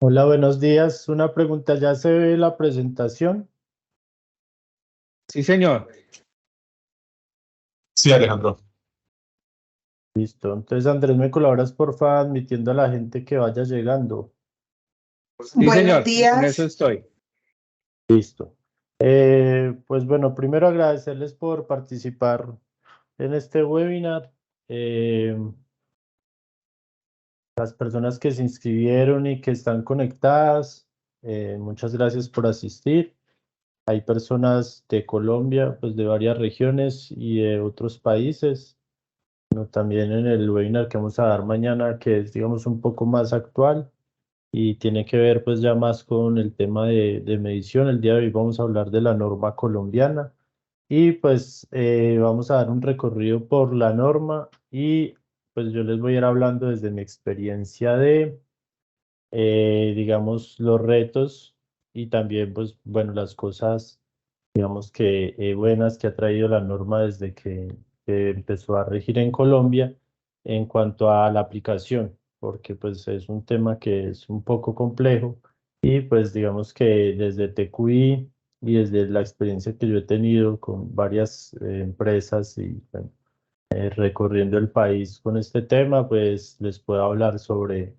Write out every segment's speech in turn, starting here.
Hola, buenos días. Una pregunta, ¿ya se ve la presentación? Sí, señor. Sí, Alejandro. Listo. Entonces, Andrés, ¿me colaboras, por favor, admitiendo a la gente que vaya llegando? Sí, Buenos señor. En eso días. estoy. Listo. Pues bueno, primero agradecerles por participar en este webinar. Eh, las personas que se inscribieron y que están conectadas, muchas gracias por asistir. Hay personas de Colombia, pues de varias regiones y de otros países. También en el webinar que vamos a dar mañana, que es, digamos, un poco más actual y tiene que ver pues ya más con el tema de medición. El día de hoy vamos a hablar de la norma colombiana y pues vamos a dar un recorrido por la norma y pues yo les voy a ir hablando desde mi experiencia de, digamos, los retos y también pues, bueno, las cosas, digamos que buenas que ha traído la norma desde que empezó a regir en Colombia en cuanto a la aplicación, porque pues es un tema que es un poco complejo y pues digamos que desde TQI y desde la experiencia que yo he tenido con varias empresas y bueno, recorriendo el país con este tema, pues les puedo hablar sobre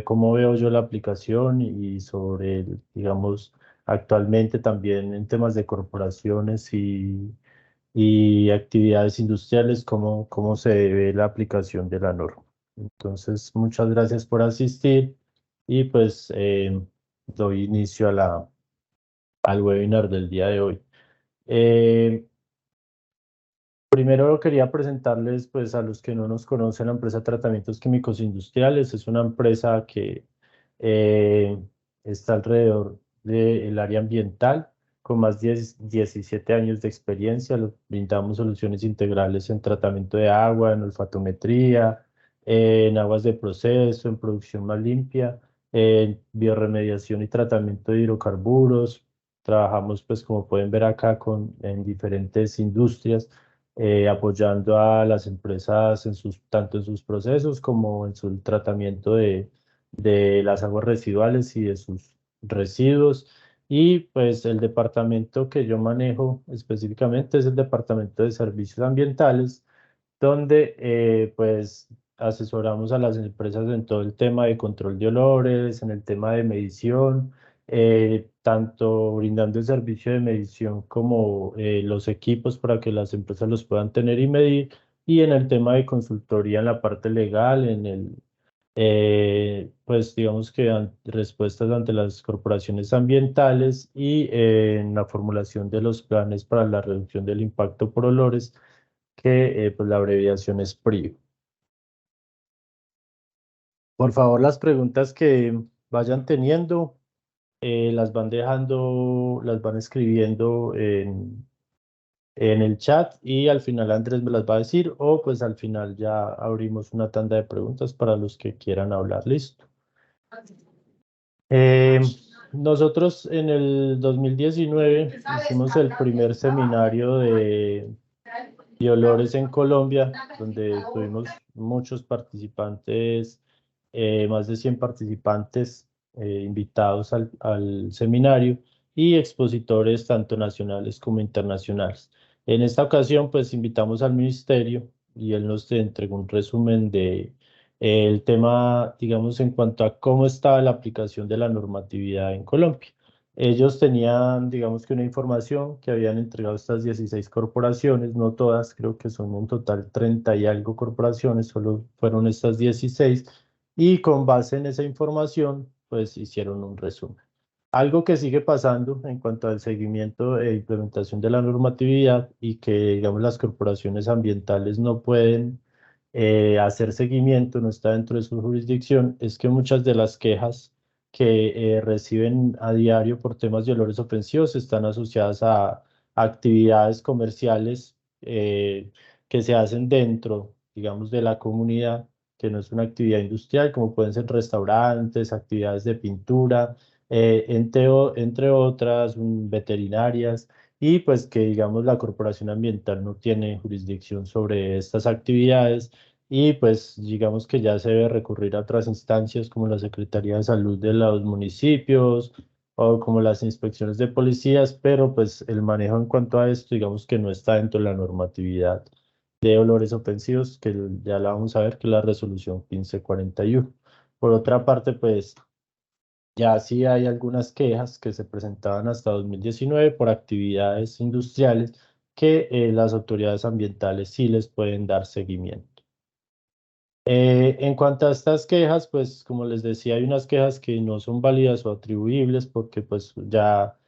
cómo veo yo la aplicación y sobre, digamos, actualmente también en temas de corporaciones y actividades industriales, cómo se ve la aplicación de la norma. Entonces, muchas gracias por asistir y pues doy inicio al webinar del día de hoy. Primero quería presentarles, pues, a los que no nos conocen, la empresa Tratamientos Químicos Industriales. Es una empresa que eh, está alrededor del área ambiental, con más de 17 años de experiencia. Brindamos soluciones integrales en tratamiento de agua, en olfatometría, en aguas de proceso, en producción más limpia, en biorremediación y tratamiento de hidrocarburos. Trabajamos, pues, como pueden ver acá, en diferentes industrias apoyando a las empresas tanto en sus procesos como en su tratamiento de las aguas residuales y de sus residuos. Y pues el departamento que yo manejo específicamente es el departamento de servicios ambientales, donde pues asesoramos a las empresas en todo el tema de control de olores, en el tema de medición, tanto brindando el servicio de medición como los equipos para que las empresas los puedan tener y medir, y en el tema de consultoría en la parte legal, pues digamos que dan respuestas ante las corporaciones ambientales y en la formulación de los planes para la reducción del impacto por olores que pues la abreviación es PRIO. Por favor, las preguntas que vayan teniendo, las van dejando, las van escribiendo en el chat y al final Andrés me las va a decir o pues al final ya abrimos una tanda de preguntas para los que quieran hablar. Listo. Nosotros en el 2019 hicimos el primer seminario de olores en Colombia, donde tuvimos muchos participantes, más de 100 participantes invitados al seminario y expositores tanto nacionales como internacionales. En esta ocasión, pues invitamos al ministerio y él nos entregó un resumen de el tema, digamos, en cuanto a cómo estaba la aplicación de la normatividad en Colombia. Ellos tenían, digamos que una información que habían entregado estas 16 corporaciones, no todas, creo que son en total 30 y algo corporaciones, solo fueron estas 16, y con base en esa información, pues hicieron un resumen. Algo que sigue pasando en cuanto al seguimiento e implementación de la normatividad y que, digamos, las corporaciones ambientales no pueden hacer seguimiento, no está dentro de su jurisdicción, es que muchas de las quejas que reciben a diario por temas de olores ofensivos están asociadas a actividades comerciales que se hacen dentro, digamos, de la comunidad, que no es una actividad industrial, como pueden ser restaurantes, actividades de pintura, entre otras, veterinarias, y pues que, digamos, la corporación ambiental no tiene jurisdicción sobre estas actividades y pues digamos que ya se debe recurrir a otras instancias como la Secretaría de Salud de los municipios o como las inspecciones de policías, pero pues el manejo en cuanto a esto, digamos que no está dentro de la normatividad de olores ofensivos, que ya la vamos a ver, que es la resolución 1541. Por otra parte, pues ya sí hay algunas quejas que se presentaban hasta 2019 por actividades industriales que las autoridades ambientales sí les pueden dar seguimiento. En cuanto a estas quejas, pues como les decía, hay unas quejas que no son válidas o atribuibles porque pues ya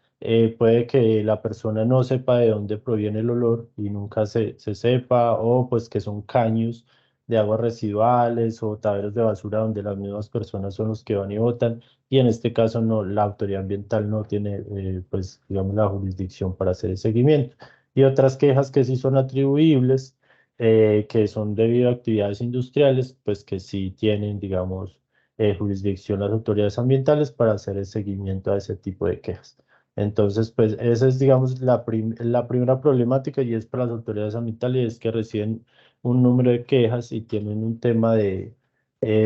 puede que la persona no sepa de dónde proviene el olor y nunca se sepa, o pues que son caños de aguas residuales o taberos de basura donde las mismas personas son los que van y botan, y en este caso no, la autoridad ambiental no tiene pues digamos la jurisdicción para hacer el seguimiento. Y otras quejas que sí son atribuibles, que son debido a actividades industriales, pues que sí tienen, digamos, jurisdicción las autoridades ambientales para hacer el seguimiento a ese tipo de quejas. Entonces, pues esa es, digamos, la primera problemática, y es para las autoridades ambientales, es que reciben un número de quejas y tienen un tema de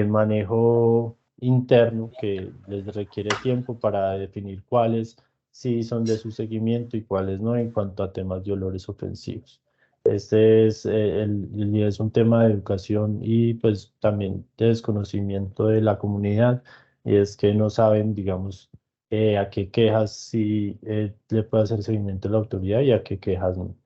manejo interno que les requiere tiempo para definir cuáles sí son de su seguimiento y cuáles no en cuanto a temas de olores ofensivos. Este es, y es un tema de educación y pues también de desconocimiento de la comunidad, y es que no saben, digamos, a qué quejas sí le puede hacer seguimiento la autoridad y a qué quejas no.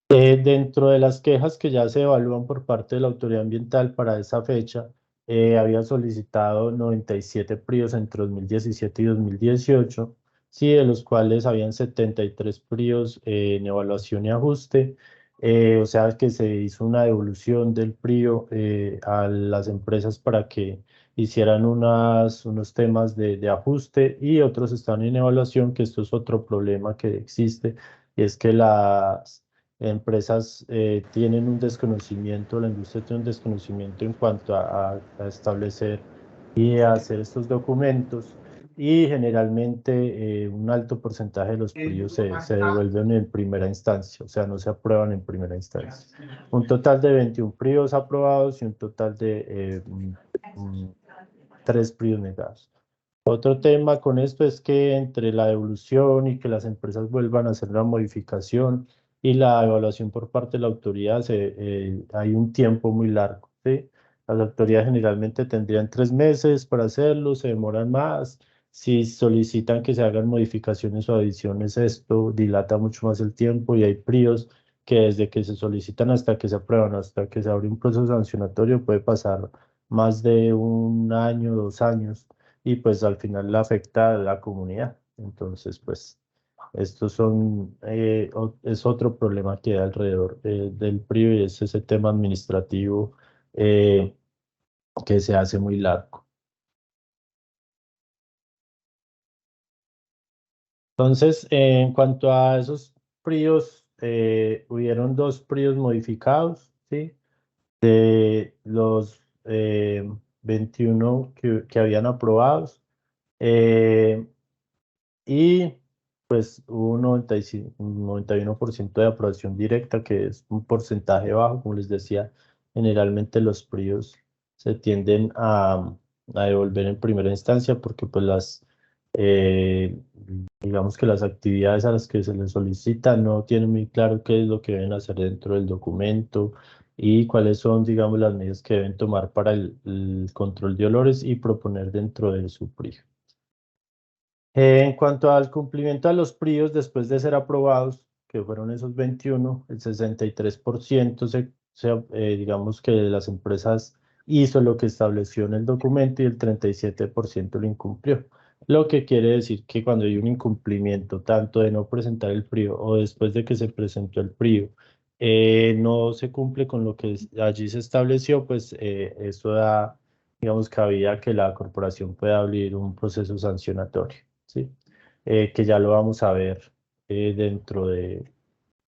Dentro de las quejas que ya se evalúan por parte de la autoridad ambiental para esa fecha, había solicitado 97 PRIOs entre 2017 y 2018, sí, de los cuales habían 73 PRIOs en evaluación y ajuste, o sea que se hizo una devolución del PRIO a las empresas para que hicieran unos temas de ajuste, y otros están en evaluación, que esto es otro problema que existe, y es que las empresas tienen un desconocimiento, la industria tiene un desconocimiento en cuanto a establecer y a hacer estos documentos, y generalmente un alto porcentaje de los PRIOs se devuelven en primera instancia, o sea, no se aprueban en primera instancia. Un total de 21 PRIOs aprobados y un total de 3 PRIOs negados. Otro tema con esto es que entre la devolución y que las empresas vuelvan a hacer la modificación y la evaluación por parte de la autoridad, hay un tiempo muy largo, ¿sí? Las autoridades generalmente tendrían 3 meses para hacerlo, se demoran más. Si solicitan que se hagan modificaciones o adiciones, esto dilata mucho más el tiempo, y hay PRIOs que desde que se solicitan hasta que se aprueban, hasta que se abre un proceso sancionatorio, puede pasar más de un año, 2 años, y pues al final la afecta a la comunidad. Entonces, pues estos son, es otro problema que hay alrededor del PRIO, y es ese tema administrativo eh, que se hace muy largo. Entonces, en cuanto a esos PRIOs, hubieron 2 PRIOs modificados, ¿sí? De los 21 que habían aprobados. Eh, y pues hubo un 95, un 91% de aprobación directa, que es un porcentaje bajo. Como les decía, generalmente los PRIOs se tienden a devolver en primera instancia porque pues eh, digamos que las actividades a las que se les solicita no tienen muy claro qué es lo que deben hacer dentro del documento y cuáles son, digamos, las medidas que deben tomar para el control de olores y proponer dentro de su PRIO. En cuanto al cumplimiento de los PRIOs después de ser aprobados, que fueron esos 21, el 63% digamos que las empresas hizo lo que estableció en el documento, y el 37% lo incumplió. Lo que quiere decir que cuando hay un incumplimiento, tanto de no presentar el PRIO o después de que se presentó el PRIO, no se cumple con lo que allí se estableció, pues eso da, digamos, cabida a que la corporación pueda abrir un proceso sancionatorio. ¿Sí? Que ya lo vamos a ver dentro del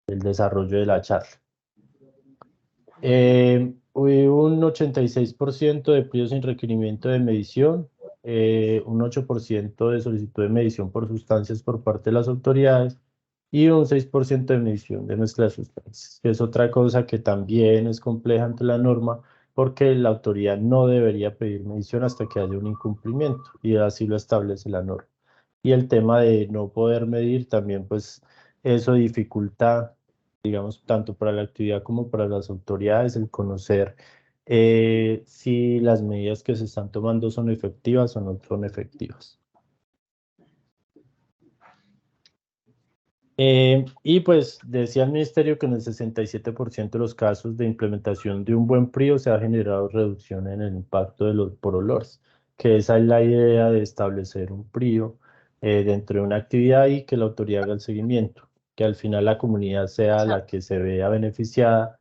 desarrollo de la charla. Hubo un 86% de pedidos sin requerimiento de medición, un 8% de solicitud de medición por sustancias por parte de las autoridades, y un 6% de medición de mezcla de sustancias, que es otra cosa que también es compleja ante la norma, porque la autoridad no debería pedir medición hasta que haya un incumplimiento, y así lo establece la norma. Y el tema de no poder medir también, pues eso dificulta, digamos, tanto para la actividad como para las autoridades el conocer si las medidas que se están tomando son efectivas o no son efectivas. Y pues decía el ministerio que en el 67% de los casos de implementación de un buen PRIO se ha generado reducción en el impacto de los por olores, que esa es la idea de establecer un PRIO dentro de una actividad y que la autoridad haga el seguimiento, que al final la comunidad sea la que se vea beneficiada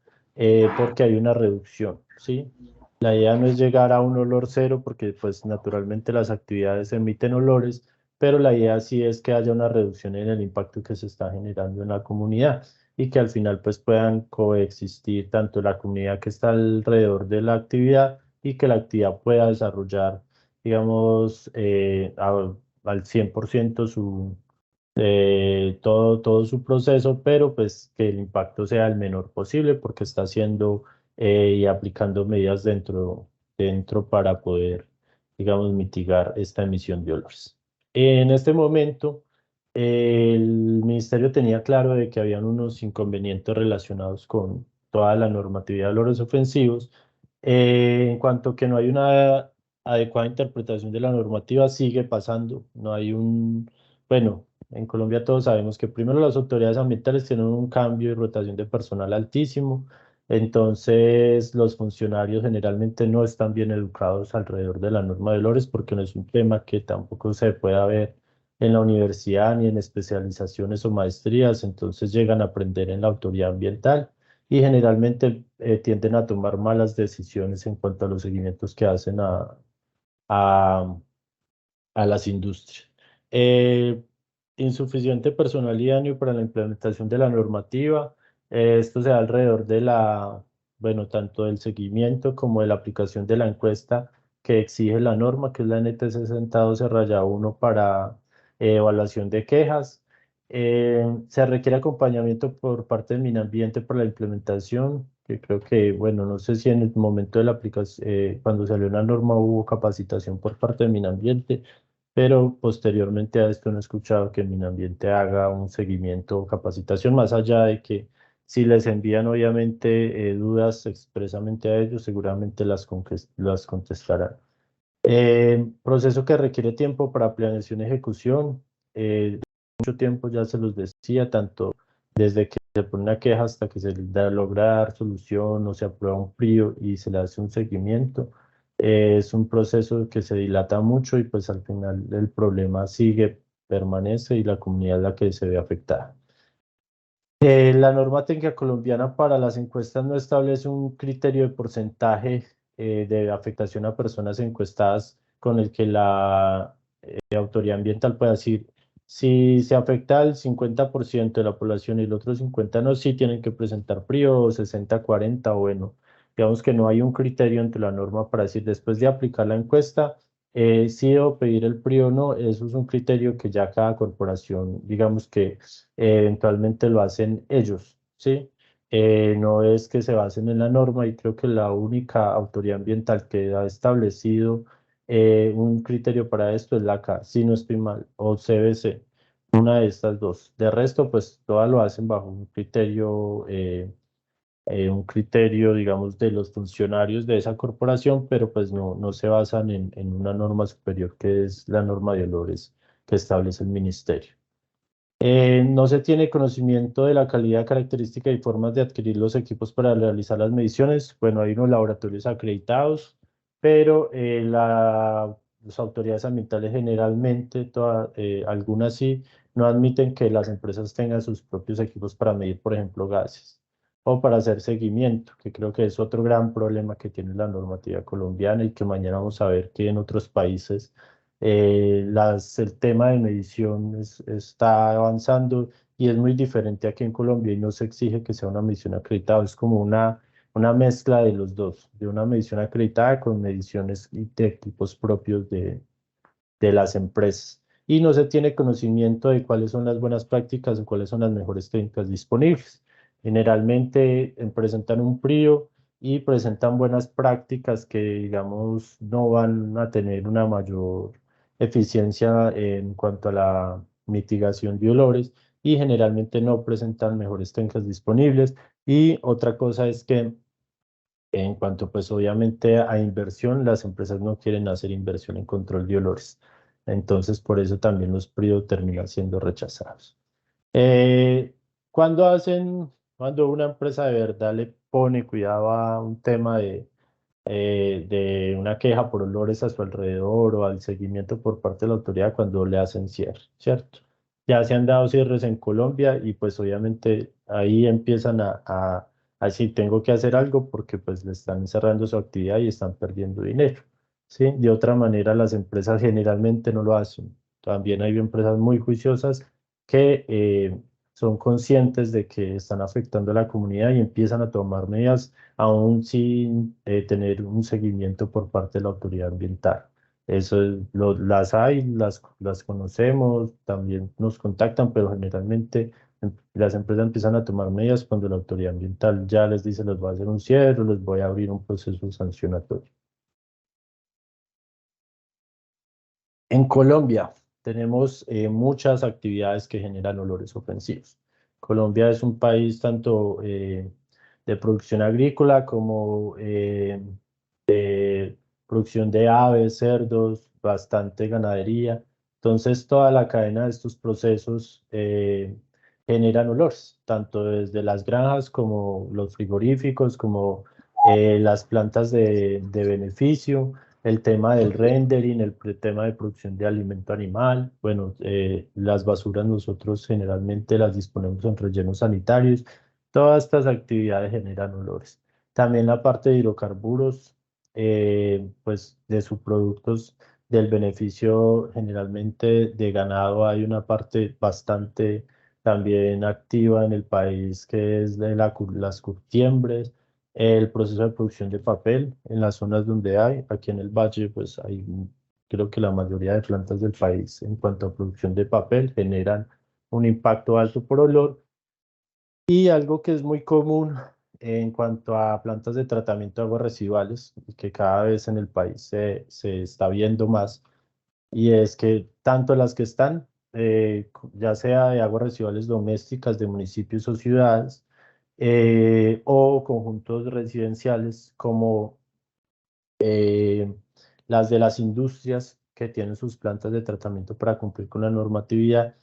porque hay una reducción, ¿sí? La idea no es llegar a un olor cero porque pues naturalmente las actividades emiten olores, pero la idea sí es que haya una reducción en el impacto que se está generando en la comunidad y que al final pues puedan coexistir tanto la comunidad que está alrededor de la actividad y que la actividad pueda desarrollar, digamos, al 100% todo su proceso, pero pues que el impacto sea el menor posible porque está haciendo y aplicando medidas dentro para poder, digamos, mitigar esta emisión de olores. En este momento, el ministerio tenía claro de que habían unos inconvenientes relacionados con toda la normatividad de olores ofensivos. En cuanto que no hay una adecuada interpretación de la normativa, sigue pasando. No hay bueno, en Colombia todos sabemos que primero las autoridades ambientales tienen un cambio y rotación de personal altísimo, entonces los funcionarios generalmente no están bien educados alrededor de la norma de olores porque no es un tema que tampoco se pueda ver en la universidad ni en especializaciones o maestrías, entonces llegan a aprender en la autoridad ambiental y generalmente tienden a tomar malas decisiones en cuanto a los seguimientos que hacen a, a las industrias. Eh, Insuficiente personal idóneo para la implementación de la normativa. Esto se da alrededor de bueno, tanto del seguimiento como de la aplicación de la encuesta que exige la norma, que es la NT 6012-1 para evaluación de quejas. Se requiere acompañamiento por parte del Minambiente para la implementación, que creo que, bueno, no sé si en el momento de la aplicación, cuando salió la norma hubo capacitación por parte del Minambiente, pero posteriormente a esto no he escuchado que Minambiente haga un seguimiento o capacitación, más allá de que si les envían obviamente dudas expresamente a ellos, seguramente las contestarán. Proceso que requiere tiempo para planeación y ejecución. Mucho tiempo ya se los decía, tanto desde que se pone una queja hasta que se logra dar solución o se aprueba un PRIO y se le hace un seguimiento. Es un proceso que se dilata mucho y pues al final el problema sigue, permanece y la comunidad es la que se ve afectada. La norma técnica colombiana para las encuestas no establece un criterio de porcentaje de afectación a personas encuestadas con el que la autoridad ambiental puede decir si se afecta al 50% de la población y el otro 50% no, sí tienen que presentar PRIO 60-40 o bueno, digamos que no hay un criterio entre la norma para decir después de aplicar la encuesta sí debo pedir el PRI o no, eso es un criterio que ya cada corporación, digamos que eventualmente lo hacen ellos, ¿sí? No es que se basen en la norma y creo que la única autoridad ambiental que ha establecido un criterio para esto es la CA, si no estoy mal, o CBC, una de estas dos. De resto, pues todas lo hacen bajo un criterio, digamos, de los funcionarios de esa corporación, pero pues no se basan en una norma superior que es la norma de olores que establece el ministerio. No se tiene conocimiento de la calidad, característica y formas de adquirir los equipos para realizar las mediciones. Bueno, hay unos laboratorios acreditados, pero las autoridades ambientales generalmente, algunas sí, no admiten que las empresas tengan sus propios equipos para medir, por ejemplo, gases o para hacer seguimiento, que creo que es otro gran problema que tiene la normativa colombiana y que mañana vamos a ver que en otros países el tema de medición está avanzando y es muy diferente aquí en Colombia y no se exige que sea una medición acreditada, es como una mezcla de los dos, de una medición acreditada con mediciones de equipos propios de las empresas. Y no se tiene conocimiento de cuáles son las buenas prácticas o cuáles son las mejores técnicas disponibles. Generalmente presentan un PRIO y presentan buenas prácticas que, digamos, no van a tener una mayor eficiencia en cuanto a la mitigación de olores y generalmente no presentan mejores técnicas disponibles. Y otra cosa es que en cuanto pues obviamente a inversión, las empresas no quieren hacer inversión en control de olores. Entonces por eso también los PRIO terminan siendo rechazados. Eh, cuando hacen, cuando una empresa de verdad le pone cuidado a un tema de una queja por olores a su alrededor o al seguimiento por parte de la autoridad cuando le hacen cierre, ¿cierto? Ya se han dado cierres en Colombia y pues obviamente ahí empiezan a decir, tengo que hacer algo porque pues le están cerrando su actividad y están perdiendo dinero, ¿sí? De otra manera las empresas generalmente no lo hacen. También hay empresas muy juiciosas que son conscientes de que están afectando a la comunidad y empiezan a tomar medidas aún sin tener un seguimiento por parte de la autoridad ambiental. Las hay, las conocemos, también nos contactan, pero generalmente las empresas empiezan a tomar medidas cuando la autoridad ambiental ya les dice, les voy a hacer un cierre, les voy a abrir un proceso sancionatorio. En Colombia tenemos muchas actividades que generan olores ofensivos. Colombia es un país tanto de producción agrícola como de producción de aves, cerdos, bastante ganadería. Entonces toda la cadena de estos procesos generan olores, tanto desde las granjas como los frigoríficos, como las plantas de beneficio, el tema del rendering, tema de producción de alimento animal. Bueno, las basuras nosotros generalmente las disponemos en rellenos sanitarios. Todas estas actividades generan olores. También la parte de hidrocarburos, pues de subproductos del beneficio generalmente de ganado hay una parte bastante también activa en el país que es de las curtiembres, el proceso de producción de papel en las zonas donde hay. Aquí en el valle, pues hay, creo que la mayoría de plantas del país en cuanto a producción de papel generan un impacto alto por olor. Y algo que es muy común en cuanto a plantas de tratamiento de aguas residuales, y que cada vez en el país se está viendo más, y es que tanto las que están, ya sea de aguas residuales domésticas de municipios o ciudades, o conjuntos residenciales como las de las industrias que tienen sus plantas de tratamiento para cumplir con la normatividad,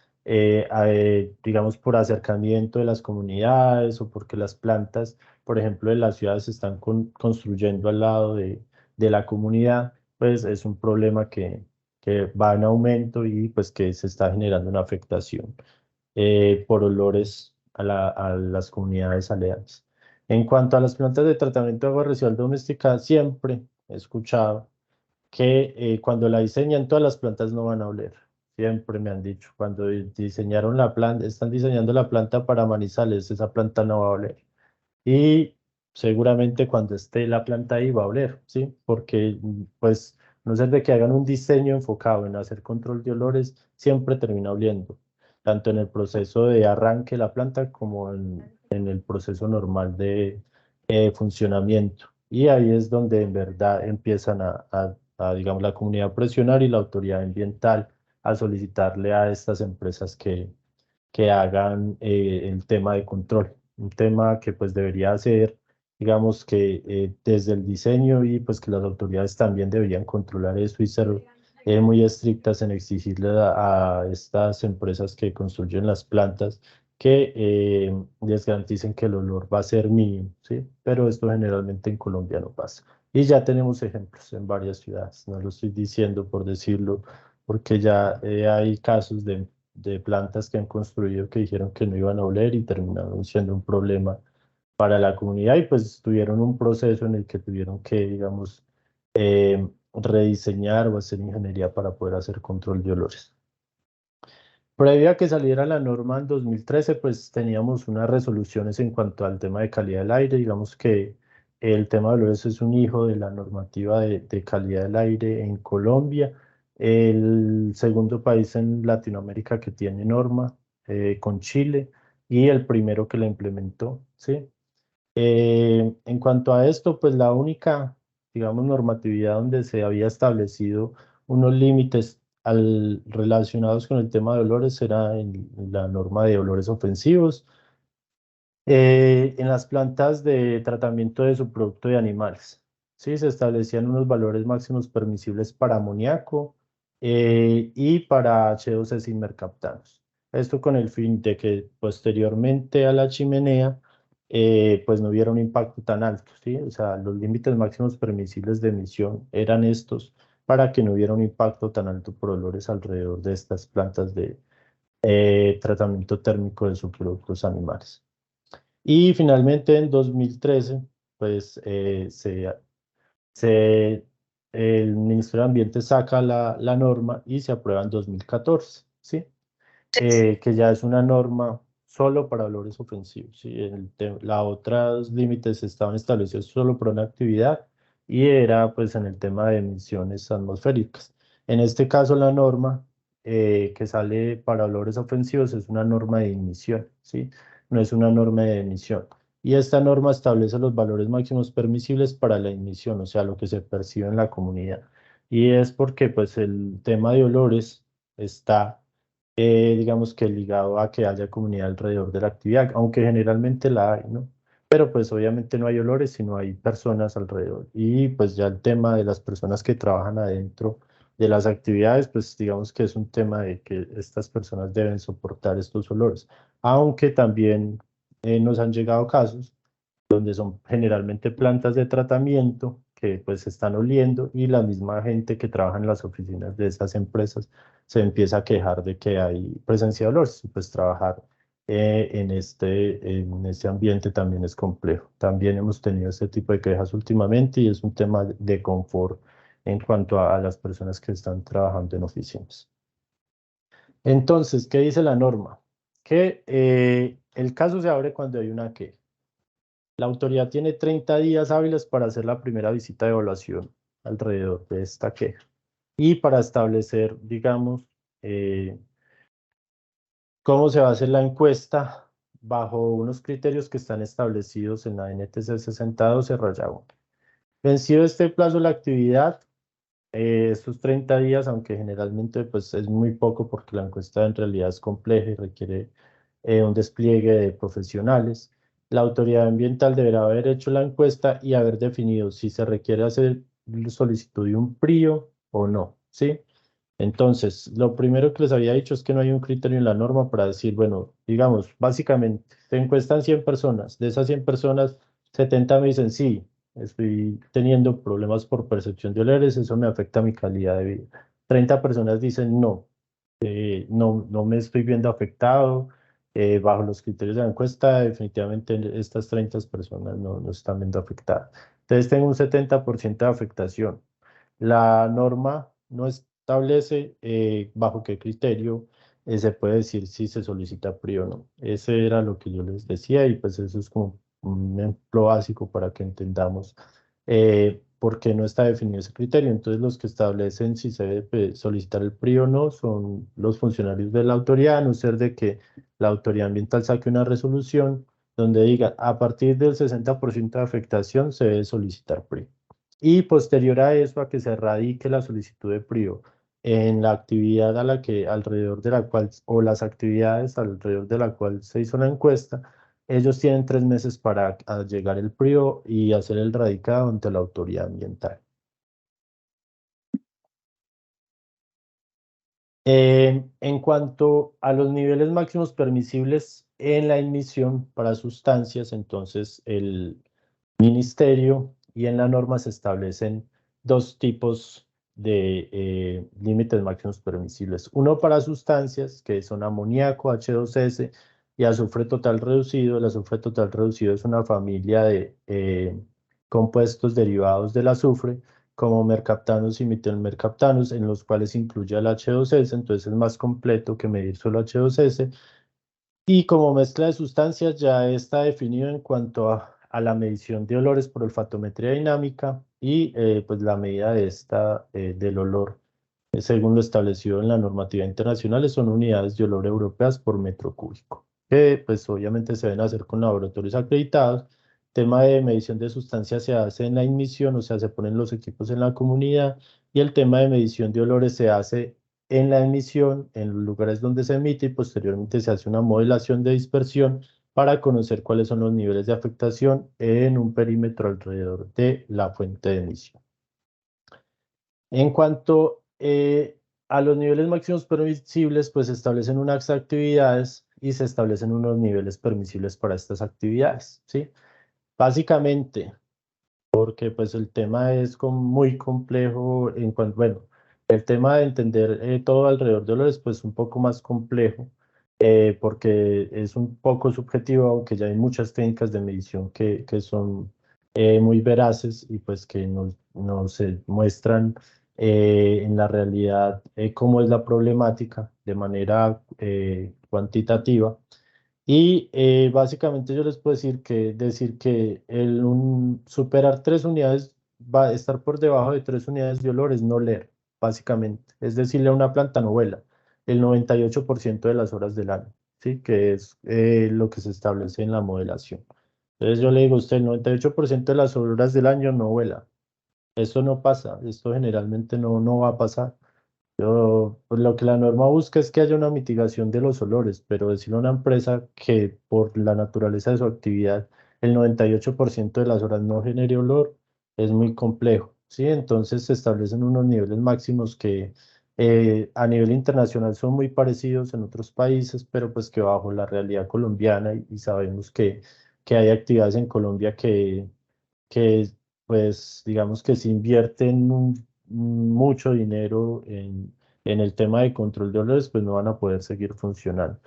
digamos por acercamiento de las comunidades o porque las plantas, por ejemplo, de las ciudades se están construyendo al lado de la comunidad, pues es un problema que va en aumento y pues que se está generando una afectación por olores a las comunidades aledañas. En cuanto a las plantas de tratamiento de agua residual doméstica, siempre he escuchado que cuando la diseñan todas las plantas no van a oler. Siempre me han dicho, cuando diseñaron la planta, están diseñando la planta para Manizales, esa planta no va a oler. Y seguramente cuando esté la planta ahí va a oler, ¿sí? Porque pues no ser de que hagan un diseño enfocado en hacer control de olores, siempre termina oliendo, tanto en el proceso de arranque de la planta como en el proceso normal de funcionamiento. Y ahí es donde en verdad empiezan digamos, la comunidad a presionar y la autoridad ambiental a solicitarle a estas empresas que hagan el tema de control, un tema que pues debería ser, digamos que desde el diseño y pues que las autoridades también deberían controlar eso y ser muy estrictas en exigirle a estas empresas que construyen las plantas que les garanticen que el olor va a ser mínimo, ¿sí? Pero esto generalmente en Colombia no pasa. Y ya tenemos ejemplos en varias ciudades, no lo estoy diciendo por decirlo, porque ya hay casos de plantas que han construido que dijeron que no iban a oler y terminaron siendo un problema para la comunidad y pues tuvieron un proceso en el que tuvieron que, digamos, rediseñar o hacer ingeniería para poder hacer control de olores. Previo a que saliera la norma en 2013, pues teníamos unas resoluciones en cuanto al tema de calidad del aire. Digamos que el tema de olores es un hijo de la normativa de calidad del aire en Colombia, el segundo país en Latinoamérica que tiene norma con Chile y el primero que la implementó, ¿sí? En cuanto a esto, pues la única, digamos, normatividad donde se había establecido unos límites relacionados con el tema de olores era en la norma de olores ofensivos en las plantas de tratamiento de subproducto de animales. Sí, se establecían unos valores máximos permisibles para amoníaco y para H2S sin mercaptanos. Esto con el fin de que posteriormente a la chimenea pues no hubiera un impacto tan alto, ¿sí? O sea, los límites máximos permisibles de emisión eran estos para que no hubiera un impacto tan alto por olores alrededor de estas plantas de tratamiento térmico de subproductos animales. Y finalmente en 2013, pues el Ministerio de Ambiente saca la norma y se aprueba en 2014, ¿sí? Que ya es una norma solo para olores ofensivos, ¿sí? La otros límites estaban establecidos solo para una actividad y era pues en el tema de emisiones atmosféricas. En este caso la norma que sale para olores ofensivos es una norma de emisión, ¿sí? No es una norma de emisión. Y esta norma establece los valores máximos permisibles para la emisión, o sea, lo que se percibe en la comunidad. Y es porque pues el tema de olores está digamos que ligado a que haya comunidad alrededor de la actividad, aunque generalmente la hay, ¿no? Pero pues obviamente no hay olores, sino hay personas alrededor. Y pues ya el tema de las personas que trabajan adentro de las actividades, pues digamos que es un tema de que estas personas deben soportar estos olores, aunque también nos han llegado casos donde son generalmente plantas de tratamiento que pues están oliendo y la misma gente que trabaja en las oficinas de esas empresas se empieza a quejar de que hay presencia de olores. Pues trabajar en este ambiente también es complejo. También hemos tenido este tipo de quejas últimamente y es un tema de confort en cuanto a las personas que están trabajando en oficinas. Entonces, ¿qué dice la norma? Que el caso se abre cuando hay una queja. La autoridad tiene 30 días hábiles para hacer la primera visita de evaluación alrededor de esta queja y para establecer, digamos, cómo se va a hacer la encuesta bajo unos criterios que están establecidos en la NTC 6012-1. Vencido este plazo, la actividad, estos 30 días, aunque generalmente pues, es muy poco porque la encuesta en realidad es compleja y requiere un despliegue de profesionales. La autoridad ambiental deberá haber hecho la encuesta y haber definido si se requiere hacer solicitud de un PRIO o no, ¿sí? Entonces, lo primero que les había dicho es que no hay un criterio en la norma para decir, bueno, digamos, básicamente, se encuestan 100 personas, de esas 100 personas, 70 me dicen, sí, estoy teniendo problemas por percepción de olores, eso me afecta mi calidad de vida. 30 personas dicen, no, no me estoy viendo afectado. Bajo los criterios de la encuesta, definitivamente estas 30 personas no están viendo afectadas. Entonces tengo un 70% de afectación. La norma no establece bajo qué criterio se puede decir si se solicita PRI o no. Ese era lo que yo les decía y pues eso es como un ejemplo básico para que entendamos por qué no está definido ese criterio. Entonces los que establecen si se debe solicitar el PRI o no son los funcionarios de la autoridad, a no ser de que la autoridad ambiental saque una resolución donde diga a partir del 60% de afectación se debe solicitar PRI. Y posterior a eso, a que se radique la solicitud de PRIO en la actividad a la que alrededor de la cual, o las actividades alrededor de la cual se hizo la encuesta, ellos tienen 3 meses para llegar el PRIO y hacer el radicado ante la autoridad ambiental. En cuanto a los niveles máximos permisibles en la emisión para sustancias, entonces el ministerio y en la norma se establecen dos tipos de límites máximos permisibles. Uno para sustancias que son amoníaco, H2S y azufre total reducido. El azufre total reducido es una familia de compuestos derivados del azufre como mercaptanos y metilmercaptanos, en los cuales incluye el H2S, entonces es más completo que medir solo H2S. Y como mezcla de sustancias ya está definido en cuanto a la medición de olores por olfatometría dinámica y pues la medida de del olor, según lo establecido en la normativa internacional, son unidades de olor europeas por metro cúbico, que pues obviamente se deben hacer con laboratorios acreditados tema de medición de sustancias se hace en la ignición, o sea, se ponen los equipos en la comunidad, y el tema de medición de olores se hace en la emisión, en los lugares donde se emite, y posteriormente se hace una modelación de dispersión para conocer cuáles son los niveles de afectación en un perímetro alrededor de la fuente de emisión. En cuanto a los niveles máximos permisibles, pues se establecen unas actividades y se establecen unos niveles permisibles para estas actividades, ¿sí? Básicamente, porque pues el tema es muy complejo en cuanto, bueno, el tema de entender todo alrededor de olores, pues un poco más complejo, porque es un poco subjetivo, aunque ya hay muchas técnicas de medición que son muy veraces y pues que nos muestran en la realidad cómo es la problemática de manera cuantitativa. Y básicamente yo les puedo decir que superar 3 unidades va a estar por debajo de 3 unidades de olor es no leer, básicamente. Es decirle a una planta no vuela el 98% de las horas del año, ¿sí? Que es lo que se establece en la modelación. Entonces yo le digo a usted, el 98% de las horas del año no vuela. Eso no pasa, esto generalmente no va a pasar. Pues lo que la norma busca es que haya una mitigación de los olores, pero decirle a una empresa que por la naturaleza de su actividad el 98% de las horas no genere olor es muy complejo, ¿sí? Entonces se establecen unos niveles máximos que a nivel internacional son muy parecidos en otros países, pero pues que bajo la realidad colombiana y sabemos que hay actividades en Colombia que pues digamos que se invierten mucho dinero en el tema de control de olores, pues no van a poder seguir funcionando.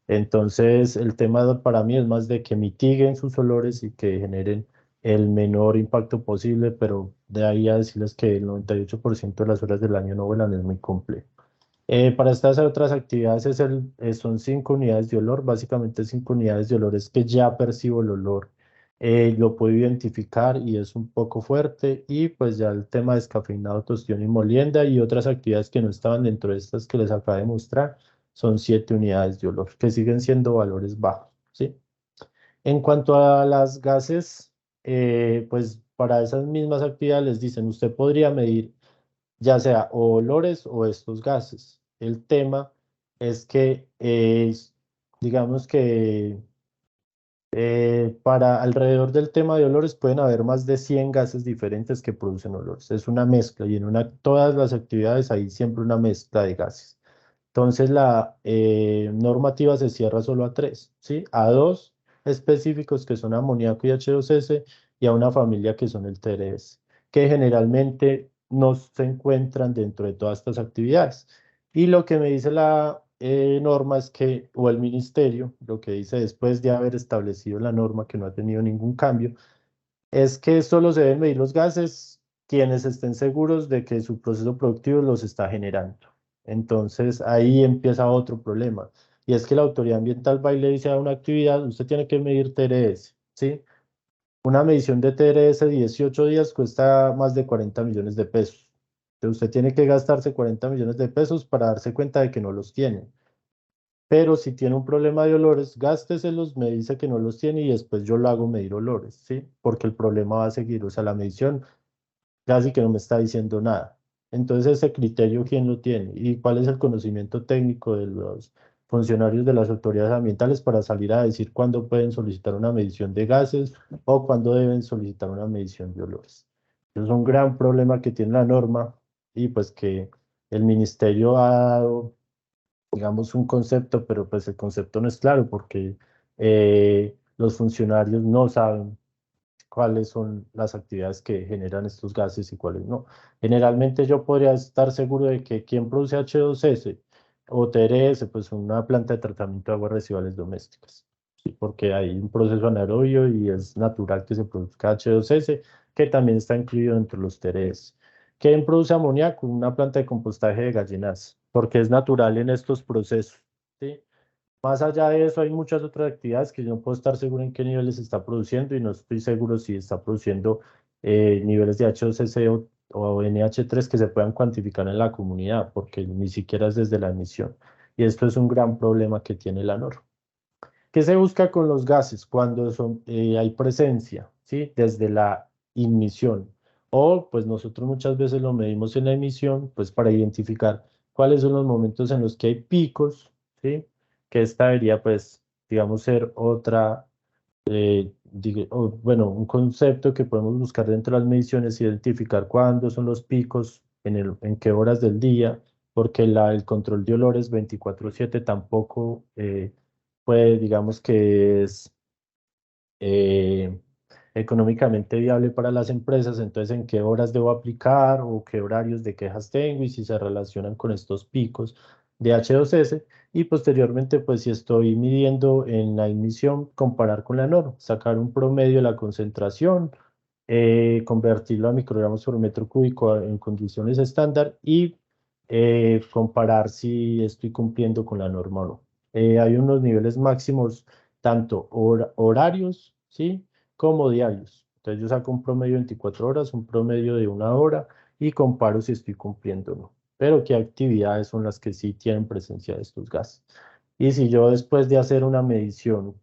Entonces, el tema para mí es más de que mitiguen sus olores y que generen el menor impacto posible, pero de ahí a decirles que el 98% de las horas del año no vuelan es muy complejo. Para estas otras actividades son 5 unidades de olor, básicamente 5 unidades de olor es que ya percibo el olor, lo puedo identificar y es un poco fuerte, y pues ya el tema de descafeinado, tostión y molienda y otras actividades que no estaban dentro de estas que les acabo de mostrar, son 7 unidades de olor, que siguen siendo valores bajos, ¿sí? En cuanto a las gases, pues para esas mismas actividades les dicen, usted podría medir ya sea o olores o estos gases. El tema es que, digamos que para alrededor del tema de olores pueden haber más de 100 gases diferentes que producen olores. Es una mezcla y todas las actividades hay siempre una mezcla de gases. Entonces la normativa se cierra solo a 3, ¿sí? A 2 específicos que son amoníaco y H2S y a una familia que son el TRS, que generalmente no se encuentran dentro de todas estas actividades. Y lo que me dice la norma es que, o el ministerio, lo que dice después de haber establecido la norma que no ha tenido ningún cambio, es que solo se deben medir los gases quienes estén seguros de que su proceso productivo los está generando. Entonces ahí empieza otro problema. Y es que la autoridad ambiental va y le dice a una actividad, usted tiene que medir TRS, ¿sí? Una medición de TRS 18 días cuesta más de 40 millones de pesos. Entonces usted tiene que gastarse 40 millones de pesos para darse cuenta de que no los tiene. Pero si tiene un problema de olores, gásteselos, me dice que no los tiene y después yo lo hago medir olores, ¿sí? Porque el problema va a seguir, o sea, la medición casi que no me está diciendo nada. Entonces, ese criterio, ¿quién lo tiene? ¿Y cuál es el conocimiento técnico de los funcionarios de las autoridades ambientales para salir a decir cuándo pueden solicitar una medición de gases o cuándo deben solicitar una medición de olores? Es un gran problema que tiene la norma y pues que el ministerio ha dado, digamos, un concepto, pero pues el concepto no es claro porque los funcionarios no saben cuáles son las actividades que generan estos gases y cuáles no. Generalmente yo podría estar seguro de que quien produce H2S o TRS, pues una planta de tratamiento de aguas residuales domésticas, ¿sí? Porque hay un proceso anaerobio y es natural que se produzca H2S, que también está incluido entre los TRS. ¿Quién produce amoníaco? Una planta de compostaje de gallinas, porque es natural en estos procesos, ¿sí? Más allá de eso, hay muchas otras actividades que yo no puedo estar seguro en qué niveles está produciendo y no estoy seguro si está produciendo niveles de H2S o NH3 que se puedan cuantificar en la comunidad, porque ni siquiera es desde la emisión. Y esto es un gran problema que tiene la norma. ¿Qué se busca con los gases cuando hay presencia, ¿sí? Desde la ignición. O pues nosotros muchas veces lo medimos en la emisión, pues para identificar cuáles son los momentos en los que hay picos, ¿sí? Que esta debería pues, digamos, ser otra, bueno, un concepto que podemos buscar dentro de las mediciones, identificar cuándo son los picos, en qué horas del día, porque el control de olores 24/7 tampoco pues digamos que es eh, económicamente viable para las empresas, entonces en qué horas debo aplicar o qué horarios de quejas tengo y si se relacionan con estos picos de H2S y posteriormente pues si estoy midiendo en la emisión, comparar con la norma, sacar un promedio de la concentración, convertirlo a microgramos por metro cúbico en condiciones estándar y comparar si estoy cumpliendo con la norma o no. Hay unos niveles máximos tanto horarios, ¿sí? Como diarios. Entonces yo saco un promedio de 24 horas, un promedio de 1 hora y comparo si estoy cumpliendo o no. Pero qué actividades son las que sí tienen presencia de estos gases. Y si yo después de hacer una medición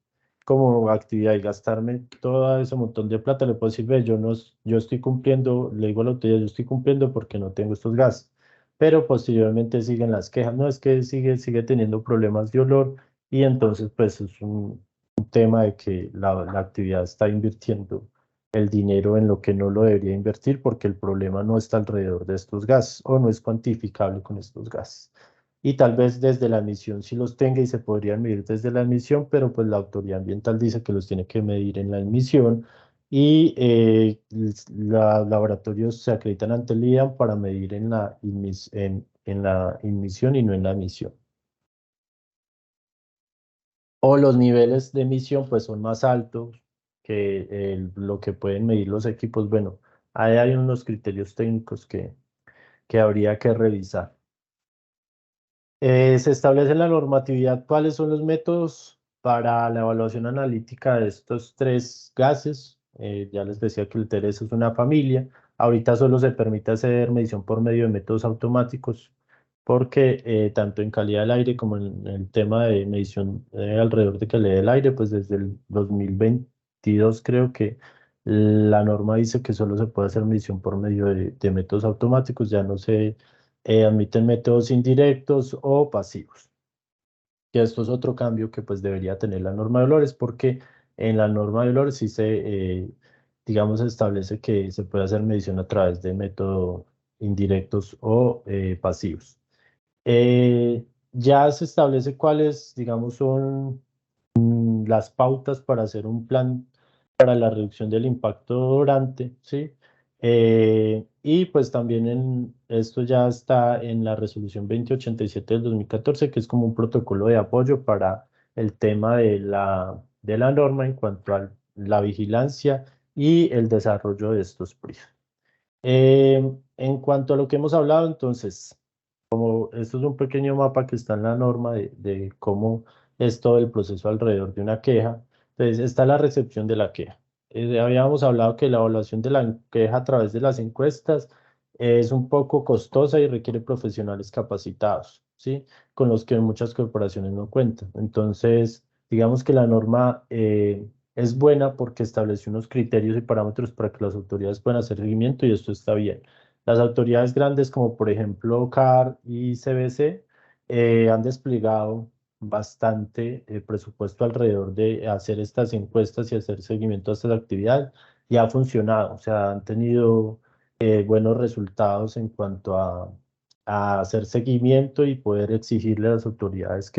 como actividad y gastarme todo ese montón de plata, le puedo decir, ve, yo, no, yo estoy cumpliendo, le digo a la autoridad, yo estoy cumpliendo porque no tengo estos gases. Pero posteriormente siguen las quejas, no, es que sigue teniendo problemas de olor y entonces pues es un tema de que la actividad está invirtiendo el dinero en lo que no lo debería invertir porque el problema no está alrededor de estos gases o no es cuantificable con estos gases. Y tal vez desde la emisión sí los tenga y se podrían medir desde la emisión, pero pues la autoridad ambiental dice que los tiene que medir en la emisión y los laboratorios se acreditan ante el IDAM para medir en la emisión y no en la emisión. O los niveles de emisión pues son más altos que lo que pueden medir los equipos. Bueno, ahí hay unos criterios técnicos que habría que revisar. Se establece en la normatividad cuáles son los métodos para la evaluación analítica de estos tres gases. Ya les decía que el TERES es una familia. Ahorita solo se permite hacer medición por medio de métodos automáticos, porque tanto en calidad del aire como en el tema de medición alrededor de calidad del aire, pues desde el 2022 creo que la norma dice que solo se puede hacer medición por medio de métodos automáticos, ya no se admiten métodos indirectos o pasivos. Y esto es otro cambio que pues debería tener la norma de olores, porque en la norma de olores sí digamos, establece que se puede hacer medición a través de métodos indirectos o pasivos. Ya se establece cuáles, digamos, son las pautas para hacer un plan para la reducción del impacto durante, ¿sí? Y pues también esto ya está en la resolución 2087 del 2014, que es como un protocolo de apoyo para el tema de la norma en cuanto a la vigilancia y el desarrollo de estos PRIs. En cuanto a lo que hemos hablado, entonces, esto es un pequeño mapa que está en la norma de cómo es todo el proceso alrededor de una queja. Entonces, está la recepción de la queja. Habíamos hablado que la evaluación de la queja a través de las encuestas es un poco costosa y requiere profesionales capacitados, ¿sí? Con los que muchas corporaciones no cuentan. Entonces, digamos que la norma es buena porque establece unos criterios y parámetros para que las autoridades puedan hacer seguimiento y esto está bien. Las autoridades grandes, como por ejemplo CAR y CBC, han desplegado bastante presupuesto alrededor de hacer estas encuestas y hacer seguimiento a estas actividades y ha funcionado, o sea, han tenido buenos resultados en cuanto a hacer seguimiento y poder exigirle a las autoridades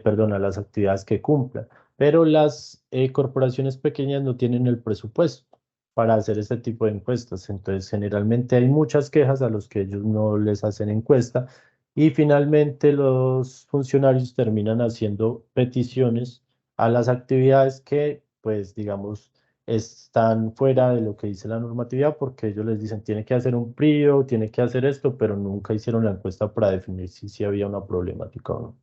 perdón, a las actividades que cumplan. Pero las corporaciones pequeñas no tienen el presupuesto para hacer este tipo de encuestas. Entonces, generalmente hay muchas quejas a los que ellos no les hacen encuesta y finalmente los funcionarios terminan haciendo peticiones a las actividades que, pues, digamos, están fuera de lo que dice la normatividad porque ellos les dicen, tiene que hacer un PRIO, tiene que hacer esto, pero nunca hicieron la encuesta para definir si había una problemática o no.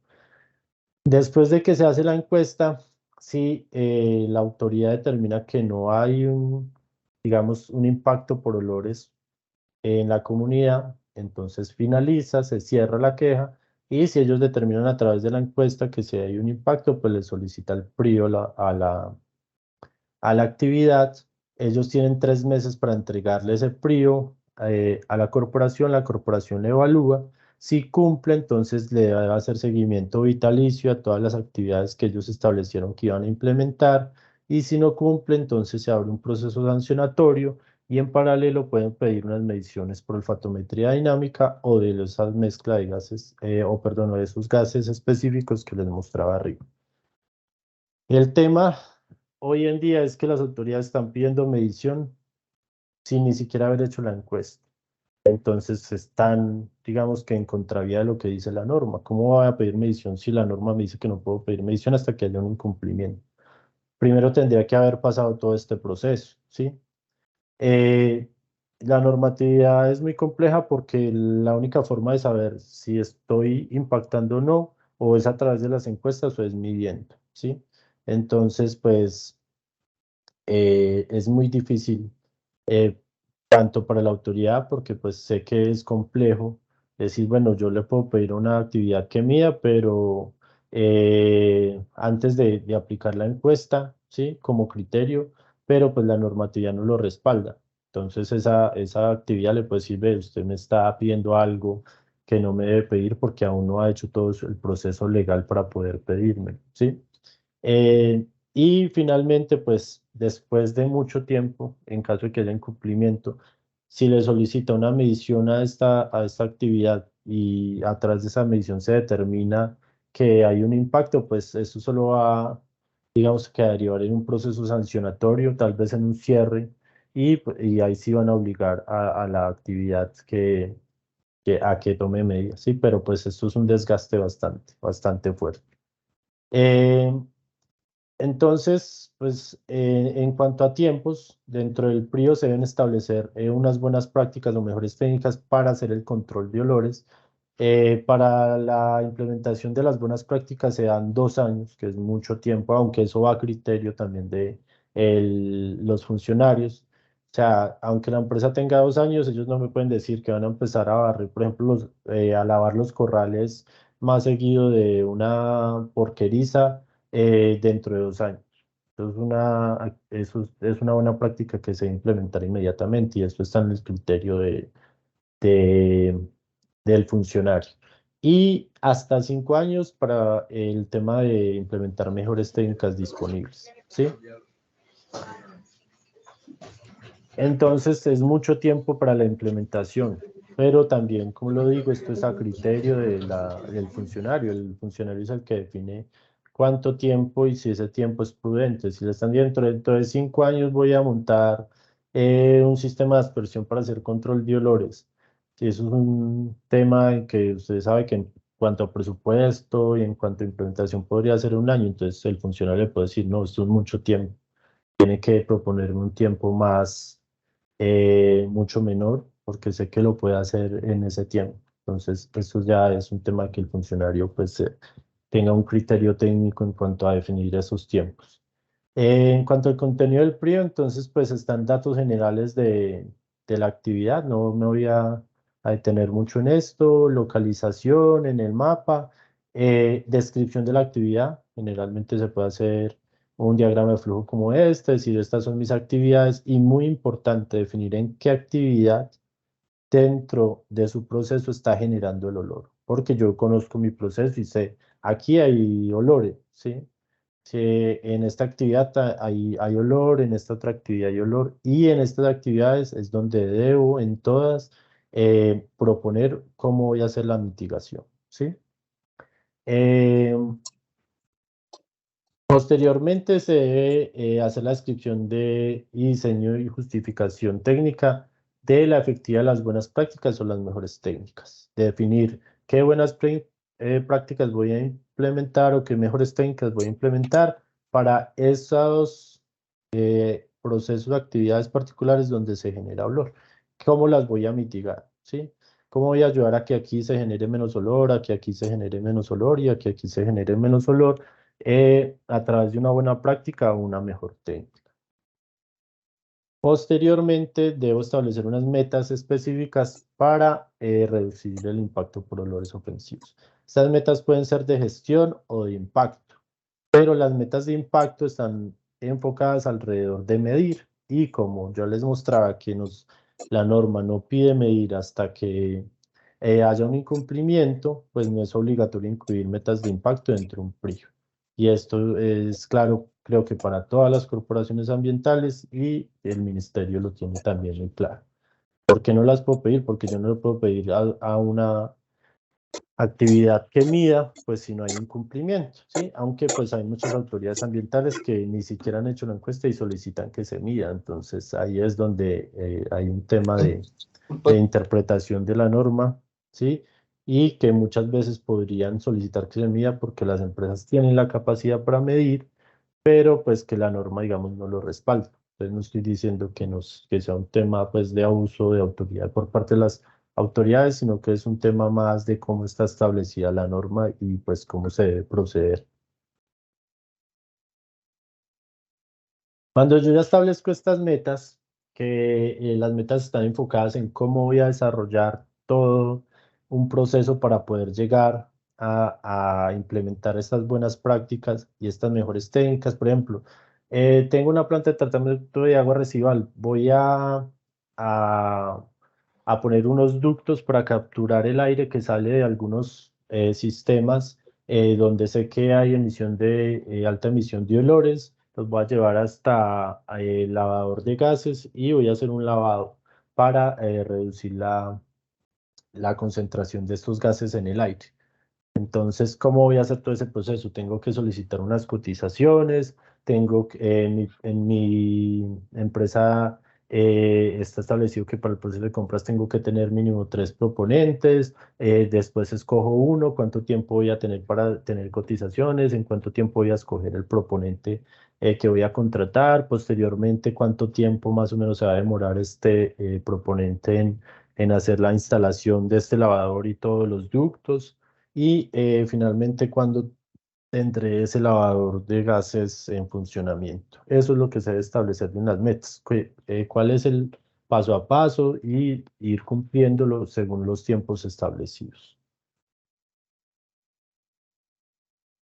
Después de que se hace la encuesta, si la autoridad determina que no hay digamos, un impacto por olores en la comunidad, entonces finaliza, se cierra la queja y si ellos determinan a través de la encuesta que si hay un impacto, pues le solicita el PRIO a la actividad. Ellos tienen 3 meses para entregarle ese PRIO a la corporación le evalúa. Si cumple, entonces le debe hacer seguimiento vitalicio a todas las actividades que ellos establecieron que iban a implementar. Y si no cumple, entonces se abre un proceso sancionatorio y en paralelo pueden pedir unas mediciones por olfatometría dinámica o de esa mezcla de gases, o perdón, o de esos gases específicos que les mostraba arriba. El tema hoy en día es que las autoridades están pidiendo medición sin ni siquiera haber hecho la encuesta. Entonces están, digamos que en contravía de lo que dice la norma. ¿Cómo voy a pedir medición si la norma me dice que no puedo pedir medición hasta que haya un incumplimiento? Primero tendría que haber pasado todo este proceso, ¿sí? Eh, la normatividad es muy compleja porque la única forma de saber si estoy impactando o no, o es a través de las encuestas o es midiendo, ¿sí? Entonces, pues es muy difícil, eh, tanto para la autoridad, porque pues sé que es complejo decir, bueno, yo le puedo pedir una actividad que mida, pero antes de aplicar la encuesta, ¿sí? Como criterio, pero pues la normatividad no lo respalda. Entonces esa actividad le puede decir, ve, usted me está pidiendo algo que no me debe pedir porque aún no ha hecho todo el proceso legal para poder pedirme, ¿sí? Y finalmente, pues después de mucho tiempo, en caso de que haya incumplimiento, si le solicita una medición a esta actividad y a través de esa medición se determina que hay un impacto, pues eso solo va, digamos, que a derivar en un proceso sancionatorio, tal vez en un cierre, y ahí sí van a obligar a la actividad a que tome medidas, sí, pero pues esto es un desgaste bastante fuerte. Eh, entonces, pues en cuanto a tiempos, dentro del PRIO se deben establecer unas buenas prácticas o mejores técnicas para hacer el control de olores. Para la implementación de las buenas prácticas se dan 2 años, que es mucho tiempo, aunque eso va a criterio también de los funcionarios. O sea, aunque la empresa tenga 2 años, ellos no me pueden decir que van a empezar a barrer, por ejemplo, a lavar los corrales más seguido de una porqueriza dentro de 2 años. Eso es una buena práctica que se debe implementar inmediatamente y esto está en el criterio de- del funcionario. Y hasta 5 años para el tema de implementar mejores técnicas disponibles, ¿sí? Entonces es mucho tiempo para la implementación, pero también, como lo digo, esto es a criterio del funcionario. El funcionario es el que define cuánto tiempo y si ese tiempo es prudente. Si le están dentro de 5 años voy a montar un sistema de aspersión para hacer control de olores. Si eso es un tema en que usted sabe que en cuanto a presupuesto y en cuanto a implementación podría ser un año, entonces el funcionario le puede decir, no, esto es mucho tiempo, tiene que proponerme un tiempo mucho menor, porque sé que lo puede hacer en ese tiempo. Entonces, eso ya es un tema que el funcionario pues tenga un criterio técnico en cuanto a definir esos tiempos. En cuanto al contenido del PRIO, entonces pues están datos generales de la actividad, no me voy a detener mucho en esto, localización en el mapa, descripción de la actividad, generalmente se puede hacer un diagrama de flujo como este, decir estas son mis actividades y muy importante definir en qué actividad dentro de su proceso está generando el olor, porque yo conozco mi proceso y sé, aquí hay olores, ¿sí? Si en esta actividad hay olor, en esta otra actividad hay olor, y en estas actividades es donde debo, en todas, proponer cómo voy a hacer la mitigación, ¿sí? Eh, Posteriormente se debe hacer la descripción y diseño y justificación técnica de la efectividad de las buenas prácticas o las mejores técnicas. De definir qué buenas prácticas voy a implementar o qué mejores técnicas voy a implementar para esos procesos o actividades particulares donde se genera olor. ¿Cómo las voy a mitigar? ¿Sí? ¿Cómo voy a ayudar a que aquí se genere menos olor, a que aquí se genere menos olor y a que aquí se genere menos olor? A través de una buena práctica o una mejor técnica. Posteriormente, debo establecer unas metas específicas para reducir el impacto por olores ofensivos. Estas metas pueden ser de gestión o de impacto, pero las metas de impacto están enfocadas alrededor de medir y como yo les mostraba que la norma no pide medir hasta que haya un incumplimiento, pues no es obligatorio incluir metas de impacto dentro de un PRIO. Y esto es claro, creo que para todas las corporaciones ambientales y el ministerio lo tiene también muy claro. ¿Por qué no las puedo pedir? Porque yo no lo puedo pedir a una actividad que mida, pues si no hay incumplimiento, ¿sí? Aunque pues hay muchas autoridades ambientales que ni siquiera han hecho la encuesta y solicitan que se mida. Entonces ahí es donde hay un tema de interpretación de la norma, ¿sí? Y que muchas veces podrían solicitar que se mida porque las empresas tienen la capacidad para medir, pero pues que la norma, digamos, no lo respalda. Entonces no estoy diciendo que sea un tema pues de abuso de autoridad por parte de las autoridades, sino que es un tema más de cómo está establecida la norma y pues cómo se debe proceder. Cuando yo ya establezco estas metas, que las metas están enfocadas en cómo voy a desarrollar todo un proceso para poder llegar a implementar estas buenas prácticas y estas mejores técnicas. Por ejemplo, tengo una planta de tratamiento de agua residual. Voy a, a poner unos ductos para capturar el aire que sale de algunos sistemas donde sé que hay emisión de alta emisión de olores. Los voy a llevar hasta el lavador de gases y voy a hacer un lavado para reducir la concentración de estos gases en el aire. Entonces, ¿cómo voy a hacer todo ese proceso? Tengo que solicitar unas cotizaciones, en mi empresa está establecido que para el proceso de compras tengo que tener mínimo 3 proponentes, después escojo uno, cuánto tiempo voy a tener para tener cotizaciones, en cuánto tiempo voy a escoger el proponente que voy a contratar, posteriormente cuánto tiempo más o menos se va a demorar este proponente en hacer la instalación de este lavador y todos los ductos. Y finalmente, cuando tendré ese lavador de gases en funcionamiento. Eso es lo que se debe establecer en las metas. ¿Cuál es el paso a paso y ir cumpliéndolo según los tiempos establecidos?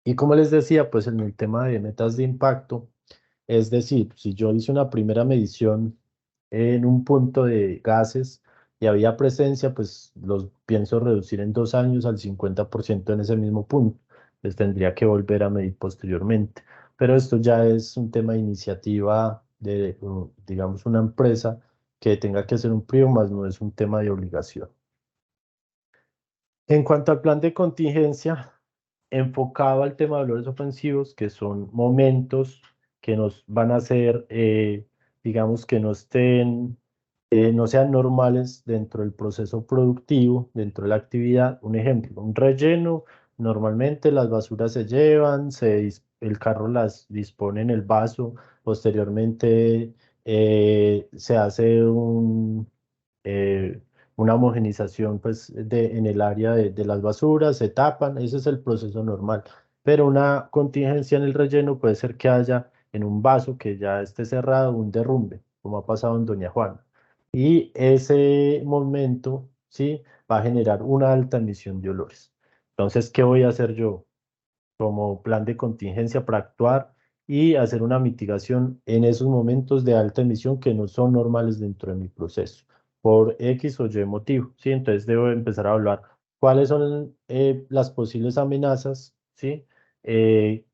Y como les decía, pues en el tema de metas de impacto, es decir, si yo hice una primera medición en un punto de gases y había presencia, pues los pienso reducir en 2 años al 50% en ese mismo punto. Les tendría que volver a medir posteriormente. Pero esto ya es un tema de iniciativa de, digamos, una empresa que tenga que hacer un PRIO, más no es un tema de obligación. En cuanto al plan de contingencia, enfocado al tema de valores ofensivos, que son momentos que nos van a hacer, digamos, que no estén, no sean normales dentro del proceso productivo, dentro de la actividad. Un ejemplo, un relleno, normalmente las basuras se llevan, el carro las dispone en el vaso, posteriormente se hace eh, una homogenización pues, en el área de las basuras, se tapan, ese es el proceso normal. Pero una contingencia en el relleno puede ser que haya en un vaso que ya esté cerrado un derrumbe, como ha pasado en Doña Juana. Y ese momento, ¿sí? Va a generar una alta emisión de olores. Entonces, ¿qué voy a hacer yo como plan de contingencia para actuar y hacer una mitigación en esos momentos de alta emisión que no son normales dentro de mi proceso, por X o Y motivo, ¿sí? Entonces debo empezar a evaluar cuáles son las posibles amenazas, ¿sí?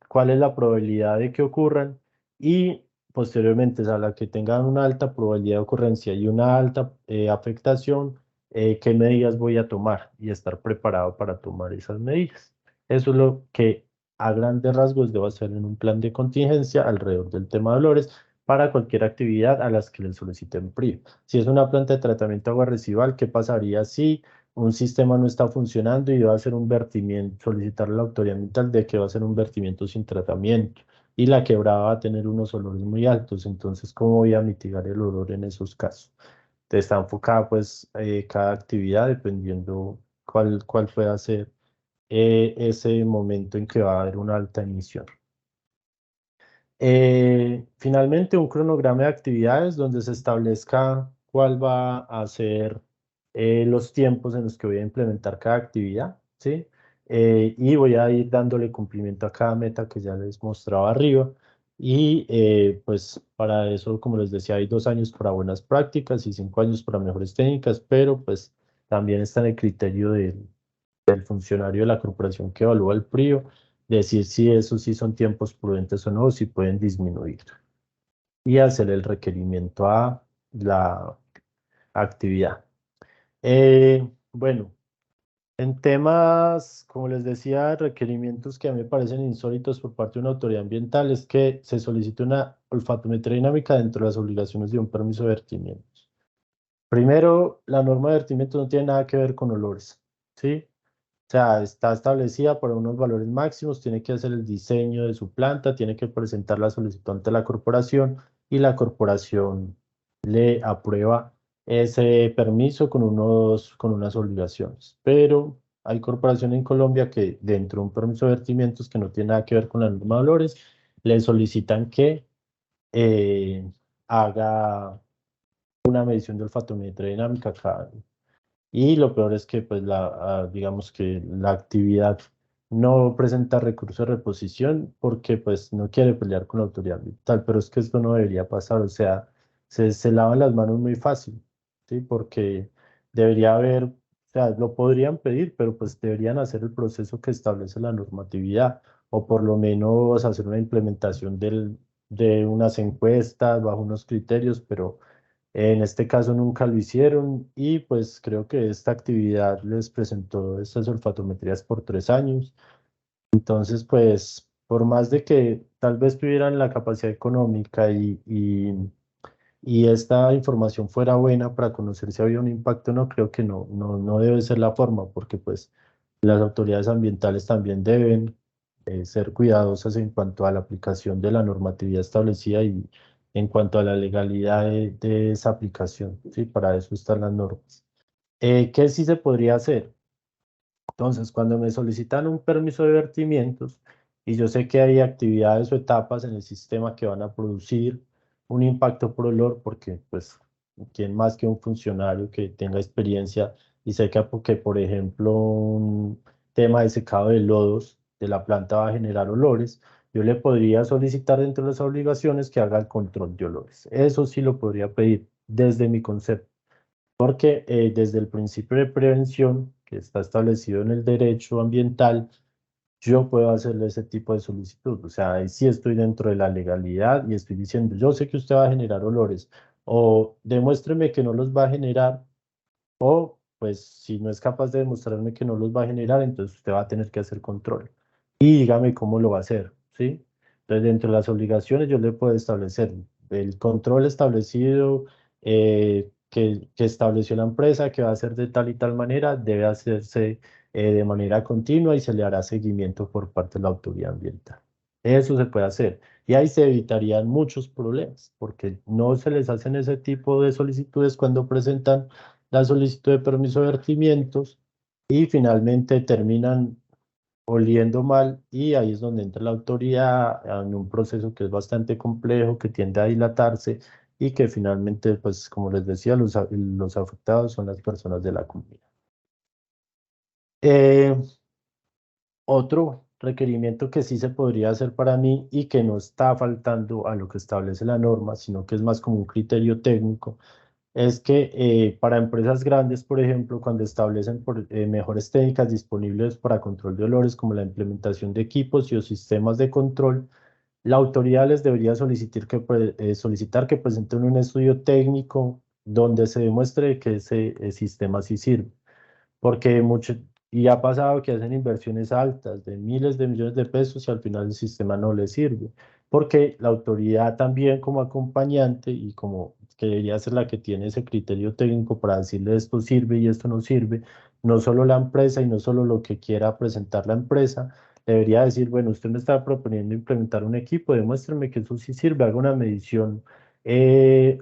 Cuál es la probabilidad de que ocurran y posteriormente a la que tengan una alta probabilidad de ocurrencia y una alta afectación, qué medidas voy a tomar y estar preparado para tomar esas medidas. Eso es lo que a grandes rasgos debo hacer en un plan de contingencia alrededor del tema de olores para cualquier actividad a las que le soliciten PRIO. Si es una planta de tratamiento de agua residual, ¿qué pasaría si un sistema no está funcionando y va a hacer un vertimiento, solicitar a la autoridad ambiental de que va a hacer un vertimiento sin tratamiento y la quebrada va a tener unos olores muy altos? Entonces, ¿cómo voy a mitigar el olor en esos casos? Está enfocada pues cada actividad dependiendo cuál pueda ser ese momento en que va a haber una alta emisión. Finalmente, un cronograma de actividades donde se establezca cuál va a ser los tiempos en los que voy a implementar cada actividad, ¿sí? y voy a ir dándole cumplimiento a cada meta que ya les mostraba arriba. Y pues para eso, como les decía, hay 2 años para buenas prácticas y 5 años para mejores técnicas, pero pues también está en el criterio del funcionario de la corporación que evalúa el PRIO, decir si esos sí son tiempos prudentes o no, o si pueden disminuir y hacer el requerimiento a la actividad. Bueno, en temas, como les decía, requerimientos que a mí me parecen insólitos por parte de una autoridad ambiental es que se solicite una olfatometría dinámica dentro de las obligaciones de un permiso de vertimientos. Primero, la norma de vertimientos no tiene nada que ver con olores, ¿sí? O sea, está establecida por unos valores máximos, tiene que hacer el diseño de su planta, tiene que presentar la solicitud ante la corporación y la corporación le aprueba ese permiso con unas obligaciones. Pero hay corporaciones en Colombia que dentro de un permiso de vertimientos que no tiene nada que ver con la norma de valores, le solicitan que eh, haga una medición de olfatometría dinámica cada año. Y lo peor es que, pues, digamos que la actividad no presenta recurso de reposición porque, pues, no quiere pelear con la autoridad ambiental. Pero es que esto no debería pasar, o sea, se lavan las manos muy fácil, ¿sí? Porque debería haber, o sea, lo podrían pedir, pero pues deberían hacer el proceso que establece la normatividad, o por lo menos hacer una implementación de unas encuestas bajo unos criterios, pero en este caso nunca lo hicieron y pues creo que esta actividad les presentó estas olfatometrías por 3 años. Entonces, pues, por más de que tal vez tuvieran la capacidad económica y esta información fuera buena para conocer si había un impacto o no, creo que no debe ser la forma, porque pues las autoridades ambientales también deben ser cuidadosas en cuanto a la aplicación de la normatividad establecida y en cuanto a la legalidad de esa aplicación, ¿sí? Para eso están las normas. ¿Qué sí se podría hacer? Entonces, cuando me solicitan un permiso de vertimientos y yo sé que hay actividades o etapas en el sistema que van a producir un impacto por olor, porque pues, ¿quién más que un funcionario que tenga experiencia y sé que, por ejemplo, un tema de secado de lodos de la planta va a generar olores? Yo le podría solicitar dentro de las obligaciones que haga el control de olores. Eso sí lo podría pedir desde mi concepto. Porque desde el principio de prevención que está establecido en el derecho ambiental, yo puedo hacerle ese tipo de solicitud. O sea, ahí sí estoy dentro de la legalidad y estoy diciendo, yo sé que usted va a generar olores, o demuéstreme que no los va a generar, o pues si no es capaz de demostrarme que no los va a generar, entonces usted va a tener que hacer control. Y dígame cómo lo va a hacer, ¿sí? Entonces, dentro de las obligaciones yo le puedo establecer el control establecido que estableció la empresa, que va a hacer de tal y tal manera, debe hacerse de manera continua y se le hará seguimiento por parte de la autoridad ambiental. Eso se puede hacer. Y ahí se evitarían muchos problemas, porque no se les hacen ese tipo de solicitudes cuando presentan la solicitud de permiso de vertimientos y finalmente terminan oliendo mal y ahí es donde entra la autoridad en un proceso que es bastante complejo, que tiende a dilatarse y que finalmente, pues como les decía, los afectados son las personas de la comunidad. Eh, Otro requerimiento que sí se podría hacer para mí y que no está faltando a lo que establece la norma, sino que es más como un criterio técnico, es que para empresas grandes, por ejemplo, cuando establecen mejores técnicas disponibles para control de olores, como la implementación de equipos y o sistemas de control, la autoridad les debería solicitar que presenten un estudio técnico donde se demuestre que ese sistema sí sirve. Porque y ha pasado que hacen inversiones altas de miles de millones de pesos y al final el sistema no les sirve. Porque la autoridad también como acompañante y como que debería ser la que tiene ese criterio técnico para decirle esto sirve y esto no sirve, no solo la empresa y no solo lo que quiera presentar la empresa, debería decir, bueno, usted me está proponiendo implementar un equipo, demuéstreme que eso sí sirve, haga una medición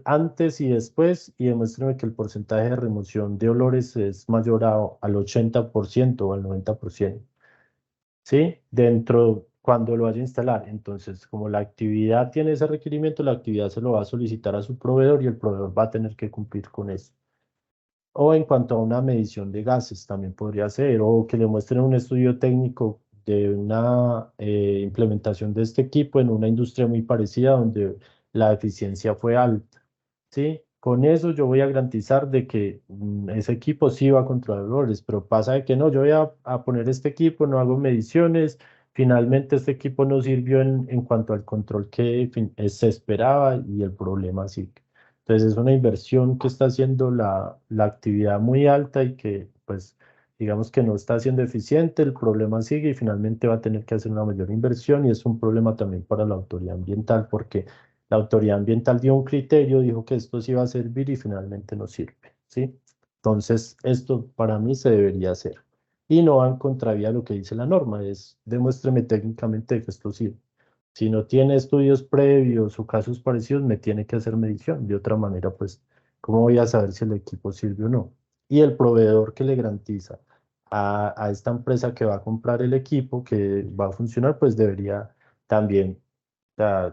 antes y después y demuéstrame que el porcentaje de remoción de olores es mayor al 80% o al 90%, ¿sí? Cuando lo vaya a instalar. Entonces, como la actividad tiene ese requerimiento, la actividad se lo va a solicitar a su proveedor y el proveedor va a tener que cumplir con eso. O en cuanto a una medición de gases, también podría ser, o que le muestren un estudio técnico de una implementación de este equipo en una industria muy parecida donde la eficiencia fue alta, ¿sí? Con eso yo voy a garantizar de que ese equipo sí va a controlar errores, pero pasa de que no, yo voy a poner este equipo, no hago mediciones, finalmente este equipo no sirvió en cuanto al control que se esperaba y el problema sigue. Entonces es una inversión que está haciendo la actividad muy alta y que pues digamos que no está siendo eficiente, el problema sigue y finalmente va a tener que hacer una mayor inversión y es un problema también para la autoridad ambiental porque la autoridad ambiental dio un criterio, dijo que esto sí va a servir y finalmente no sirve, ¿sí? Entonces esto para mí se debería hacer y no va en contravía de lo que dice la norma, es demuéstreme técnicamente que esto sirve. Si no tiene estudios previos o casos parecidos, me tiene que hacer medición. De otra manera, pues, ¿cómo voy a saber si el equipo sirve o no? Y el proveedor que le garantiza a esta empresa que va a comprar el equipo, que va a funcionar, pues debería también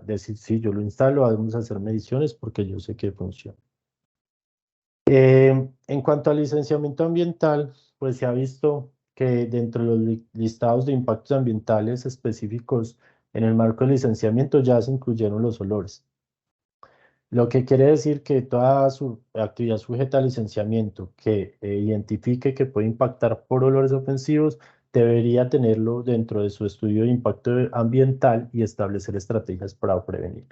decir, sí, yo lo instalo, vamos a hacer mediciones porque yo sé que funciona. En cuanto al licenciamiento ambiental, pues se ha visto que dentro de los listados de impactos ambientales específicos en el marco del licenciamiento ya se incluyeron los olores. Lo que quiere decir que toda su actividad sujeta al licenciamiento que identifique que puede impactar por olores ofensivos debería tenerlo dentro de su estudio de impacto ambiental y establecer estrategias para prevenir.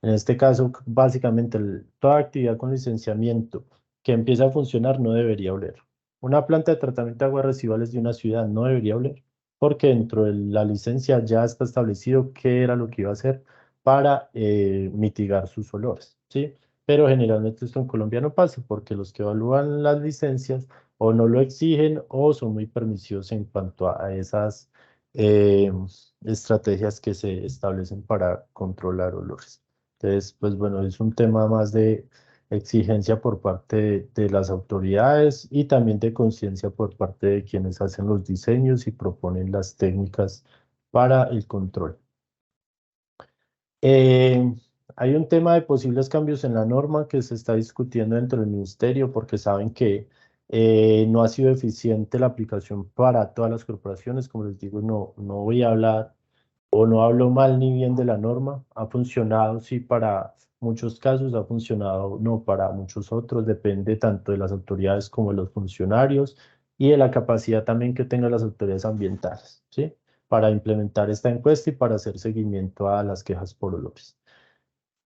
En este caso, básicamente, toda actividad con licenciamiento que empiece a funcionar no debería oler. Una planta de tratamiento de aguas residuales de una ciudad no debería oler, porque dentro de la licencia ya está establecido qué era lo que iba a hacer para mitigar sus olores, ¿sí? Pero generalmente esto en Colombia no pasa, porque los que evalúan las licencias o no lo exigen o son muy permisivos en cuanto a esas eh, estrategias que se establecen para controlar olores. Entonces, pues bueno, es un tema más de exigencia por parte de las autoridades y también de conciencia por parte de quienes hacen los diseños y proponen las técnicas para el control. Eh, Hay un tema de posibles cambios en la norma que se está discutiendo dentro del ministerio porque saben que no ha sido eficiente la aplicación para todas las corporaciones. Como les digo, no voy a hablar o no hablo mal ni bien de la norma. Ha funcionado, sí, para muchos casos, ha funcionado no para muchos otros. Depende tanto de las autoridades como de los funcionarios y de la capacidad también que tengan las autoridades ambientales, ¿sí? Para implementar esta encuesta y para hacer seguimiento a las quejas por olores.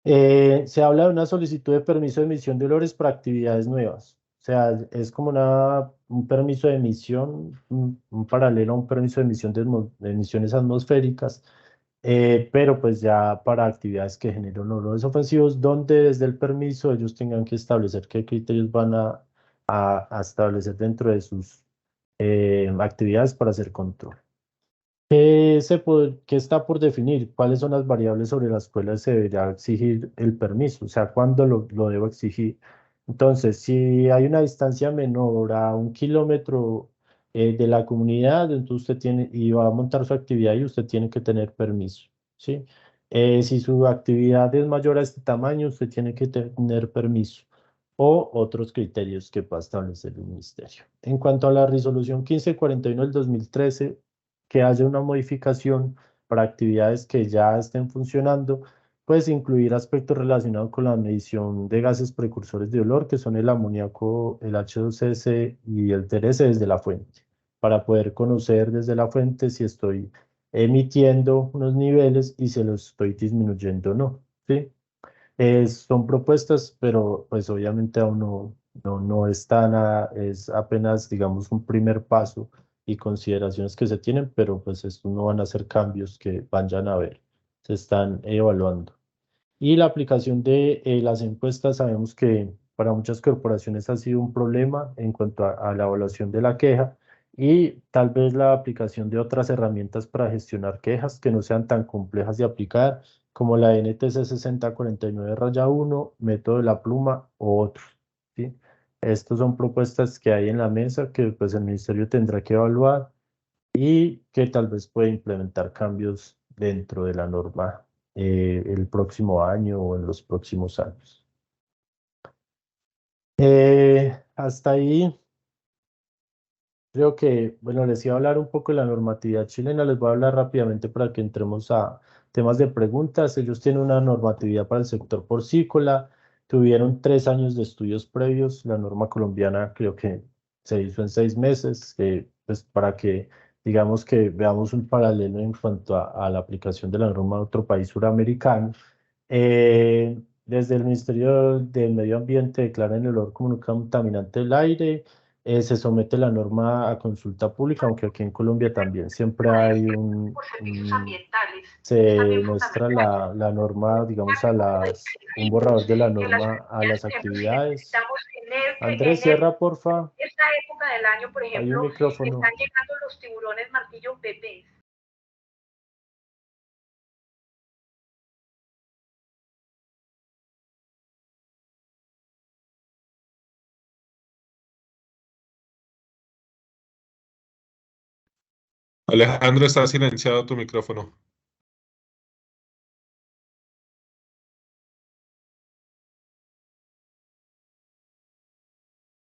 Se habla de una solicitud de permiso de emisión de olores para actividades nuevas. O sea, es como un permiso de emisión, un paralelo a un permiso de emisión de emisiones atmosféricas, pero pues ya para actividades que generan olores ofensivos, donde desde el permiso ellos tengan que establecer qué criterios van a establecer dentro de sus actividades para hacer control. ¿Qué está por definir? ¿Cuáles son las variables sobre las cuales se deberá exigir el permiso? O sea, ¿cuándo lo debo exigir? Entonces, si hay una distancia menor a 1 kilómetro de la comunidad, entonces usted tiene y va a montar su actividad y usted tiene que tener permiso, ¿sí? Si su actividad es mayor a este tamaño, usted tiene que tener permiso o otros criterios que pueda establecer el ministerio. En cuanto a la resolución 1541 del 2013, que haya una modificación para actividades que ya estén funcionando, pues incluir aspectos relacionados con la medición de gases precursores de olor, que son el amoníaco, el H2S y el TRS desde la fuente, para poder conocer desde la fuente si estoy emitiendo unos niveles y si los estoy disminuyendo o no, ¿sí? Son propuestas, pero pues obviamente aún no está nada, es apenas, digamos, un primer paso y consideraciones que se tienen, pero pues estos no van a ser cambios que vayan a ver, se están evaluando. Y la aplicación de las encuestas, sabemos que para muchas corporaciones ha sido un problema en cuanto a la evaluación de la queja y tal vez la aplicación de otras herramientas para gestionar quejas que no sean tan complejas de aplicar, como la NTC 6049-1, método de la pluma o otros, ¿sí? Estas son propuestas que hay en la mesa que pues el ministerio tendrá que evaluar y que tal vez puede implementar cambios dentro de la norma el próximo año o en los próximos años. hasta ahí creo que, bueno, les iba a hablar un poco de la normatividad chilena, les voy a hablar rápidamente para que entremos a temas de preguntas. Ellos tienen una normatividad para el sector porcícola, tuvieron 3 años de estudios previos, la norma colombiana creo que se hizo en 6 meses, pues para que digamos que veamos un paralelo en cuanto a la aplicación de la norma de otro país suramericano. Desde el Ministerio del Medio Ambiente declaran el olor como un contaminante del aire. Se somete la norma a consulta pública, aunque aquí en Colombia también siempre hay se muestra la norma, digamos, un borrador de la norma a las actividades. Andrés, cierra, porfa. Esta época del año, por ejemplo, hay un micrófono. están llegando los tiburones martillo bebés. Alejandro, está silenciado tu micrófono.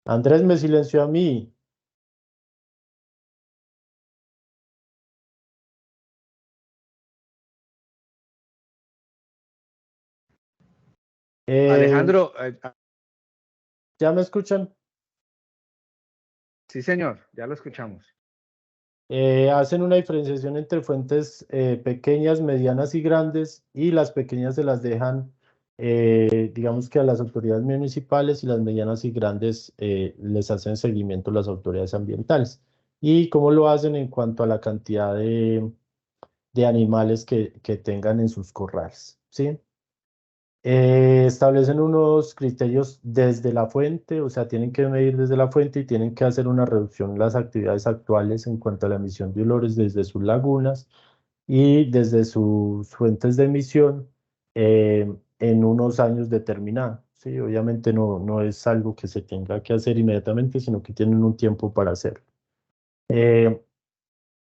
Andrés me silenció a mí. Alejandro, ¿Ya me escuchan? sí, señor, ya lo escuchamos. Hacen una diferenciación entre fuentes pequeñas, medianas y grandes, y las pequeñas se las dejan, digamos que a las autoridades municipales, y las medianas y grandes les hacen seguimiento las autoridades ambientales. ¿Y cómo lo hacen en cuanto a la cantidad de animales que tengan en sus corrales? ¿Sí? Establecen unos criterios desde la fuente, o sea, tienen que medir desde la fuente y tienen que hacer una reducción en las actividades actuales en cuanto a la emisión de olores desde sus lagunas y desde sus fuentes de emisión en unos años determinados. Sí, obviamente no es algo que se tenga que hacer inmediatamente, sino que tienen un tiempo para hacerlo.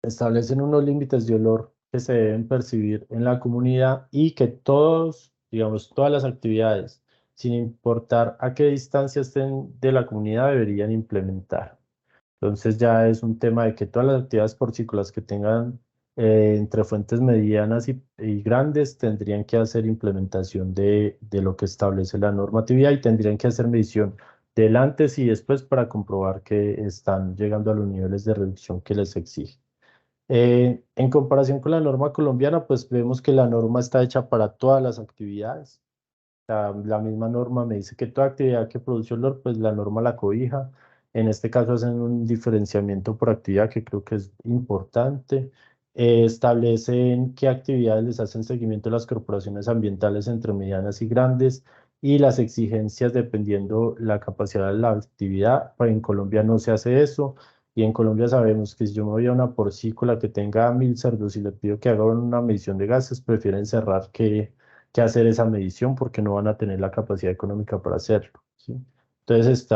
Establecen unos límites de olor que se deben percibir en la comunidad y que todos, digamos, todas las actividades, sin importar a qué distancia estén de la comunidad, deberían implementar. Entonces ya es un tema de que todas las actividades porcícolas que tengan entre fuentes medianas y grandes tendrían que hacer implementación de lo que establece la normatividad y tendrían que hacer medición del antes y después para comprobar que están llegando a los niveles de reducción que les exige. En comparación con la norma colombiana, pues vemos que la norma está hecha para todas las actividades. La misma norma me dice que toda actividad que produce olor, pues la norma la cobija. En este caso hacen un diferenciamiento por actividad que creo que es importante. Establecen qué actividades les hacen seguimiento a las corporaciones ambientales entre medianas y grandes y las exigencias dependiendo la capacidad de la actividad. Pues en Colombia no se hace eso. Y en Colombia sabemos que si yo me voy a una porcícola que tenga 1.000 cerdos y le pido que haga una medición de gases, prefieren cerrar que hacer esa medición porque no van a tener la capacidad económica para hacerlo, ¿sí? Entonces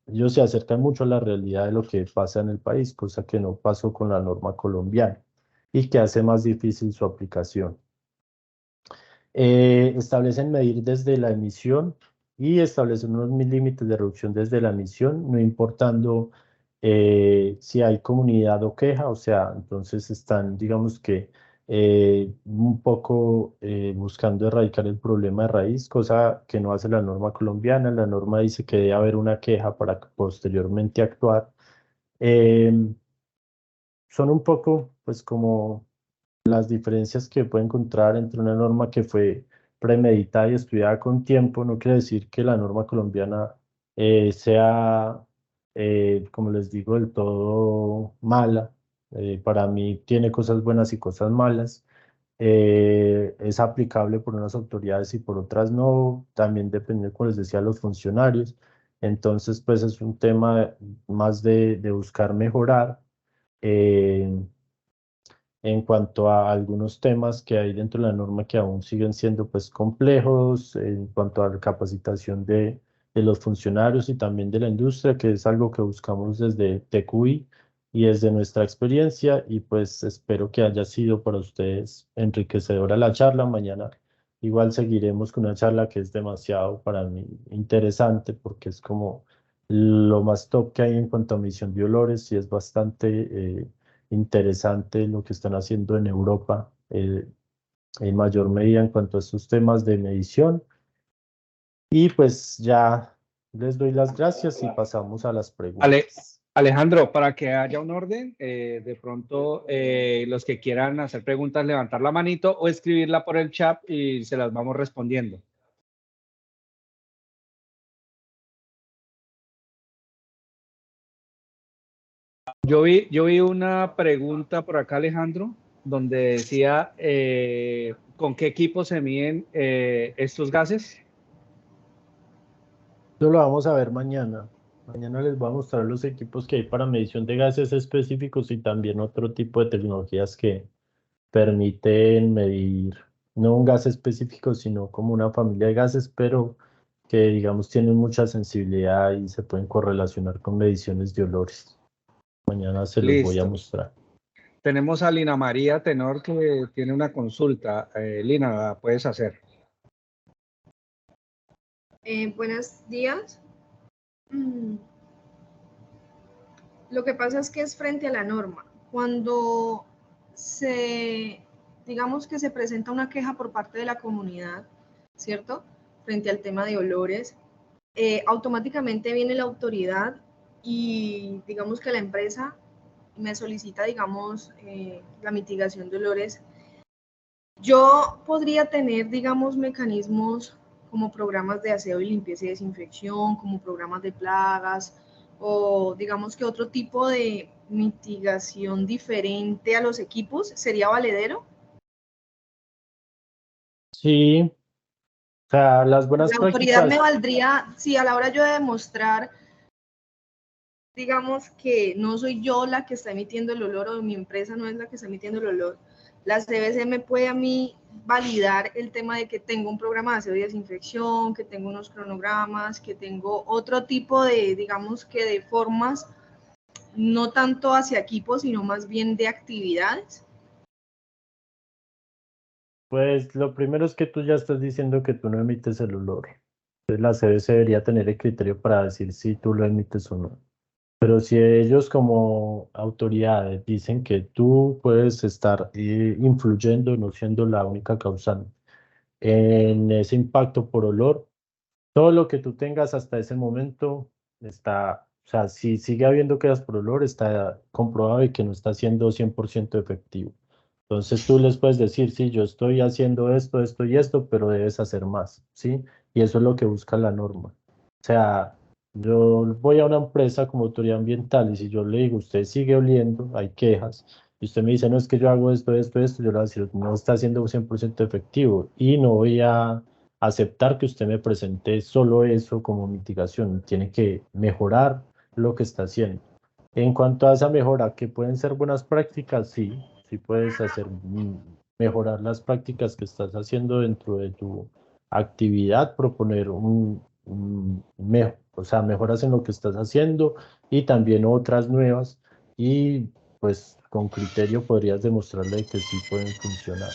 ellos se acercan mucho a la realidad de lo que pasa en el país, cosa que no pasó con la norma colombiana y que hace más difícil su aplicación. Establecen medir desde la emisión y establecen unos límites de reducción desde la emisión, no importando si hay comunidad o queja, o sea, entonces están, digamos que, un poco buscando erradicar el problema de raíz, cosa que no hace la norma colombiana. La norma dice que debe haber una queja para posteriormente actuar. Son un poco, pues, como las diferencias que puede encontrar entre una norma que fue premeditada y estudiada con tiempo. No quiere decir que la norma colombiana sea, como les digo, del todo mala. Para mí tiene cosas buenas y cosas malas. Es aplicable por unas autoridades y por otras no. También depende, como les decía, los funcionarios. Entonces, pues es un tema más de buscar mejorar. Eh, en cuanto a algunos temas que hay dentro de la norma que aún siguen siendo pues complejos, en cuanto a la capacitación de los funcionarios y también de la industria, que es algo que buscamos desde TQI y desde nuestra experiencia, y pues espero que haya sido para ustedes enriquecedora la charla. Mañana igual seguiremos con una charla que es demasiado para mí interesante porque es como lo más top que hay en cuanto a medición de olores y es bastante interesante lo que están haciendo en Europa en mayor medida en cuanto a estos temas de medición. Y pues ya les doy las gracias y pasamos a las preguntas. Alejandro, para que haya un orden, de pronto los que quieran hacer preguntas, levantar la manito o escribirla por el chat y se las vamos respondiendo. Yo vi una pregunta por acá, Alejandro, donde decía, ¿con qué equipo se miden estos gases? Esto lo vamos a ver mañana. Mañana les voy a mostrar los equipos que hay para medición de gases específicos y también otro tipo de tecnologías que permiten medir no un gas específico, sino como una familia de gases, pero que digamos tienen mucha sensibilidad y se pueden correlacionar con mediciones de olores. Mañana se los voy a Listo. mostrar. Tenemos a Lina María Tenor que tiene una consulta. Lina, ¿la puedes hacer? Buenos días. Lo que pasa es que es frente a la norma. Cuando digamos que se presenta una queja por parte de la comunidad, ¿cierto? Frente al tema de olores, automáticamente viene la autoridad y digamos que la empresa me solicita, digamos, la mitigación de olores. Yo podría tener, digamos, mecanismos como programas de aseo y limpieza y desinfección, como programas de plagas, o digamos que otro tipo de mitigación diferente a los equipos, ¿sería valedero? Sí, o sea, las buenas La autoridad me prácticas. valdría, si a la hora yo de demostrar, digamos que no soy yo la que está emitiendo el olor o mi empresa no es la que está emitiendo el olor, la CBC me puede a mí validar el tema de que tengo un programa de aseo y desinfección, que tengo unos cronogramas, que tengo otro tipo de, digamos que de formas, no tanto hacia equipos, sino más bien de actividades. Pues lo primero es que tú ya estás diciendo que tú no emites el olor. Entonces la CBC debería tener el criterio para decir si tú lo emites o no. Pero si ellos como autoridades dicen que tú puedes estar influyendo, no siendo la única causante en ese impacto por olor, todo lo que tú tengas hasta ese momento está, o sea, si sigue habiendo quedas por olor, está comprobado y que no está siendo 100% efectivo. Entonces tú les puedes decir, sí, yo estoy haciendo esto, esto y esto, pero debes hacer más, ¿sí? Y eso es lo que busca la norma. O sea, yo voy a una empresa como autoridad ambiental y si yo le digo, usted sigue oliendo, hay quejas, y usted me dice, no, es que yo hago esto, esto, esto, yo le voy a decir, no está siendo 100% efectivo y no voy a aceptar que usted me presente solo eso como mitigación. Tiene que mejorar lo que está haciendo. En cuanto a esa mejora, que pueden ser buenas prácticas, sí, sí puedes hacer mejorar las prácticas que estás haciendo dentro de tu actividad, proponer o sea, mejoras en lo que estás haciendo y también otras nuevas y pues con criterio podrías demostrarle que sí pueden funcionar.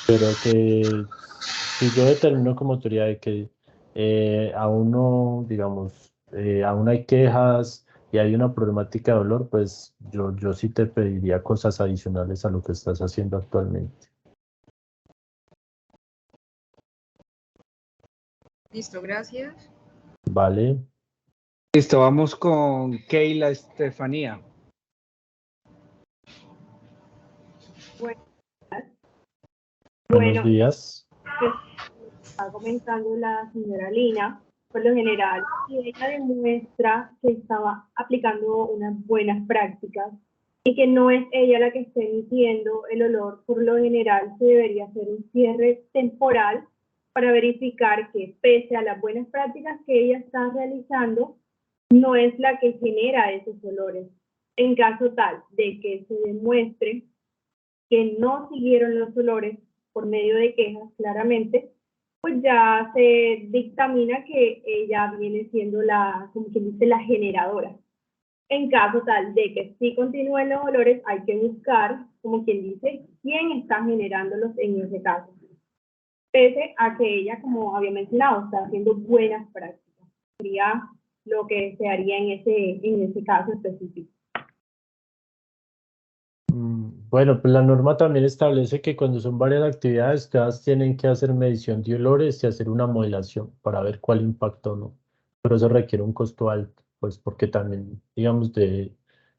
Pero que si yo determino como autoridad de que aún no, digamos, aún hay quejas y hay una problemática de dolor, pues yo sí te pediría cosas adicionales a lo que estás haciendo actualmente. Listo, gracias. ¿Vale? Listo, vamos con Keila Estefanía. Buenos días. Está comentando la señora Lina, por lo general, si ella demuestra que estaba aplicando unas buenas prácticas y que no es ella la que está emitiendo el olor, por lo general se debería hacer un cierre temporal para verificar que pese a las buenas prácticas que ella está realizando, no es la que genera esos olores. En caso tal de que se demuestre que no siguieron los olores por medio de quejas, claramente, pues ya se dictamina que ella viene siendo la, como quien dice, la generadora. En caso tal de que sí continúen los olores, hay que buscar, como quien dice, quién está generándolos en ese caso. Pese a que ella, como había mencionado, está haciendo buenas prácticas. Sería lo que se haría en ese caso específico. Bueno, pues la norma también establece que cuando son varias actividades, todas tienen que hacer medición de olores y hacer una modelación para ver cuál impactó o no. Pero eso requiere un costo alto, pues porque también, digamos, de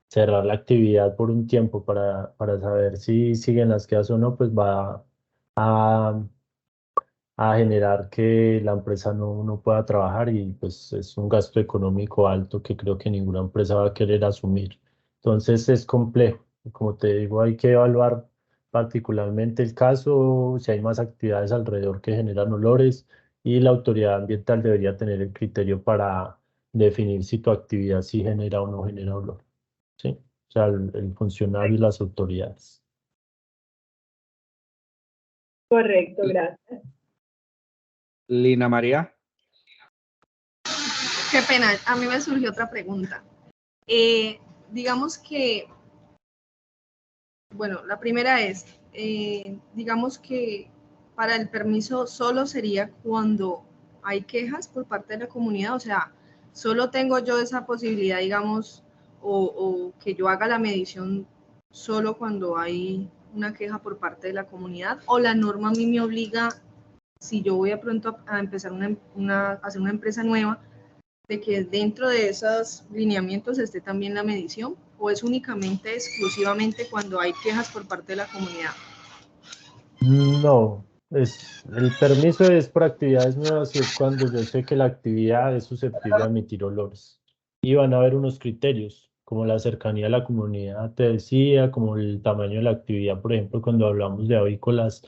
cerrar la actividad por un tiempo para saber si siguen las quedas o no, pues va a, a generar que la empresa no pueda trabajar y pues es un gasto económico alto que creo que ninguna empresa va a querer asumir. Entonces es complejo. Como te digo, hay que evaluar particularmente el caso, si hay más actividades alrededor que generan olores y la autoridad ambiental debería tener el criterio para definir si tu actividad sí genera o no genera olor. ¿Sí? O sea, el funcionario y las autoridades. Correcto, gracias. Lina María. Qué pena, a mí me surgió otra pregunta. Digamos que, bueno, la primera es, digamos que para el permiso solo sería cuando hay quejas por parte de la comunidad, o sea, solo tengo yo esa posibilidad, digamos, o que yo haga la medición solo cuando hay una queja por parte de la comunidad, o la norma a mí me obliga, si yo voy a pronto a empezar a hacer una empresa nueva, de que dentro de esos lineamientos esté también la medición, o es únicamente, exclusivamente cuando hay quejas por parte de la comunidad. No, el permiso es por actividades nuevas y es cuando yo sé que la actividad es susceptible a emitir olores. Y van a haber unos criterios, como la cercanía a la comunidad, te decía, como el tamaño de la actividad, por ejemplo, cuando hablamos de avícolas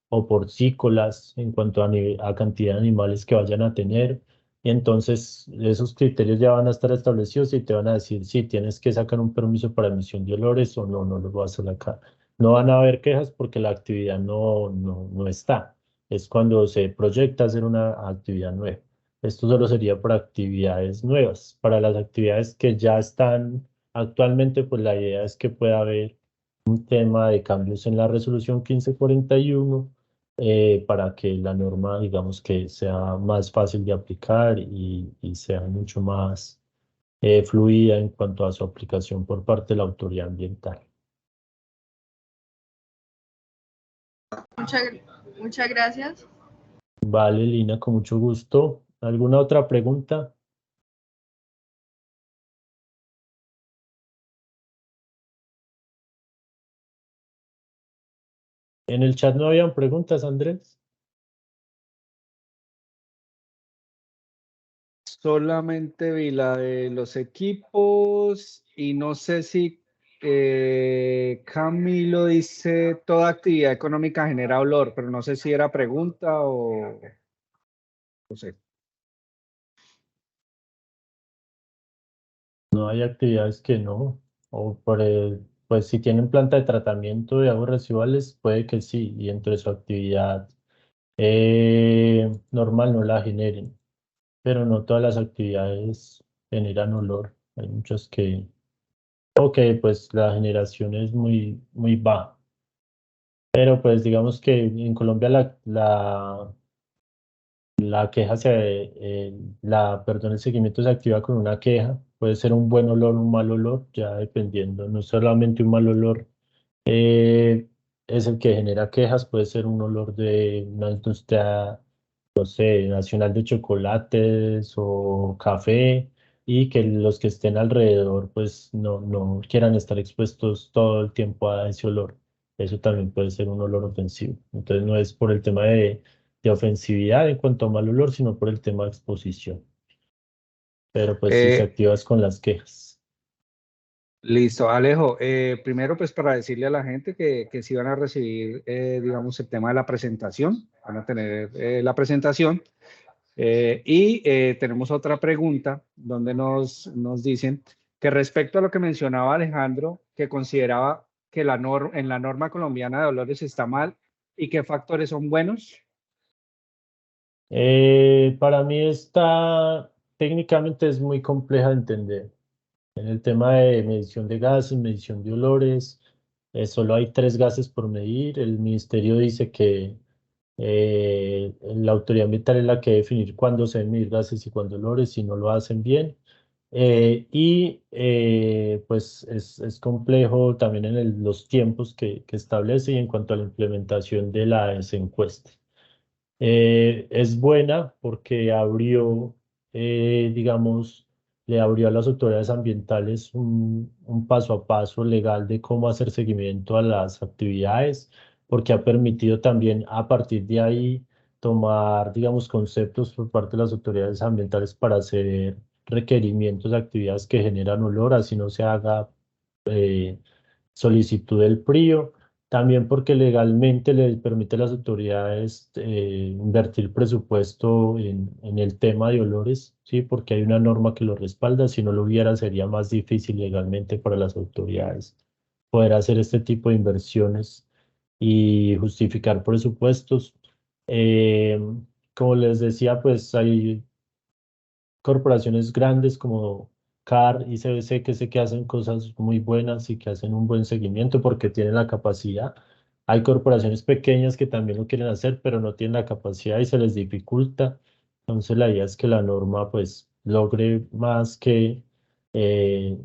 o porcícolas, en cuanto a cantidad de animales que vayan a tener. Y entonces esos criterios ya van a estar establecidos y te van a decir si tienes que sacar un permiso para emisión de olores o no lo vas a sacar. No van a haber quejas porque la actividad no está. Es cuando se proyecta hacer una actividad nueva. Esto solo sería para actividades nuevas. Para las actividades que ya están actualmente, pues la idea es que pueda haber un tema de cambios en la resolución 1541 para que la norma, digamos, que sea más fácil de aplicar y sea mucho más fluida en cuanto a su aplicación por parte de la autoridad ambiental. Muchas gracias. Vale, Lina, con mucho gusto. ¿Alguna otra pregunta? En el chat no habían preguntas, Andrés. Solamente vi la de los equipos y no sé si Camilo dice toda actividad económica genera olor, pero no sé si era pregunta o no sé. No hay actividades que no. O pues si tienen planta de tratamiento de aguas residuales, puede que sí, y entre su actividad normal no la generen. Pero no todas las actividades generan olor. Hay muchas que, ok, pues la generación es muy baja. Pero pues digamos que en Colombia la queja perdón, el seguimiento se activa con una queja. Puede ser un buen olor o un mal olor, ya dependiendo. No solamente un mal olor es el que genera quejas, puede ser un olor de una industria, no sé, nacional de chocolates o café, y que los que estén alrededor pues no quieran estar expuestos todo el tiempo a ese olor. Eso también puede ser un olor ofensivo. Entonces no es por el tema de ofensividad en cuanto a mal olor, sino por el tema de exposición. Pero pues sí se activa es con las quejas. Listo, Alejo. Primero, pues para decirle a la gente que sí van a recibir, digamos, el tema de la presentación, van a tener la presentación. Y tenemos otra pregunta donde nos dicen que respecto a lo que mencionaba Alejandro, que consideraba que en la norma colombiana de olores está mal y qué factores son buenos. Para mí técnicamente es muy compleja de entender. En el tema de medición de gases, medición de olores, solo hay 3 gases por medir. El ministerio dice que la autoridad ambiental es la que debe definir cuándo se deben medir gases y cuándo olores, si no lo hacen bien. Pues es complejo también en los tiempos que establece y en cuanto a la implementación de las encuestas. Es buena porque abrió, digamos, le abrió a las autoridades ambientales un paso a paso legal de cómo hacer seguimiento a las actividades, porque ha permitido también a partir de ahí tomar, digamos, conceptos por parte de las autoridades ambientales para hacer requerimientos de actividades que generan olor, así no se haga eh, solicitud del PRIO. También porque legalmente le permite a las autoridades invertir presupuesto en el tema de olores, ¿sí? Porque hay una norma que lo respalda. Si no lo hubiera, sería más difícil legalmente para las autoridades poder hacer este tipo de inversiones y justificar presupuestos. Eh, Como les decía, pues hay corporaciones grandes como CAR y CBC que sé que hacen cosas muy buenas y que hacen un buen seguimiento porque tienen la capacidad. Hay corporaciones pequeñas que también lo quieren hacer, pero no tienen la capacidad y se les dificulta. Entonces la idea es que la norma pues logre más que, eh,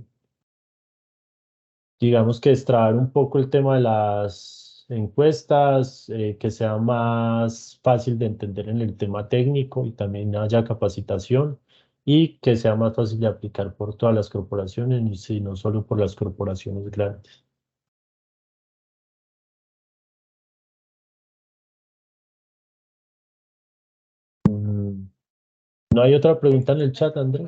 digamos que extraer un poco el tema de las encuestas, que sea más fácil de entender en el tema técnico y también haya capacitación y que sea más fácil de aplicar por todas las corporaciones y no solo por las corporaciones grandes. Mm, ¿No hay otra pregunta en el chat, Andrés?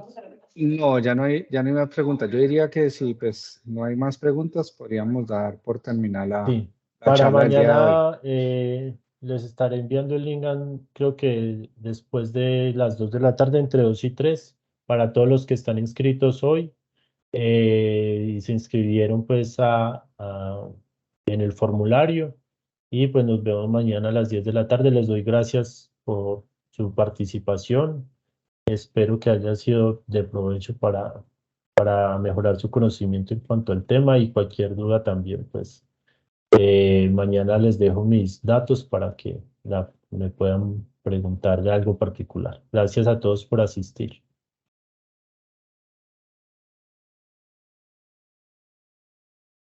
No, ya no hay más preguntas. Yo diría que si pues no hay más preguntas, podríamos dar por terminar Sí. la Para charla del día de hoy. mañana les estaré enviando el link, creo que después de las 2 de la tarde, entre 2 y 3, para todos los que están inscritos hoy y se inscribieron pues en el formulario. Y pues nos vemos mañana a las 10 de la tarde. Les doy gracias por su participación. Espero que haya sido de provecho para mejorar su conocimiento en cuanto al tema y cualquier duda también, pues mañana les dejo mis datos para que me puedan preguntar de algo particular. Gracias a todos por asistir.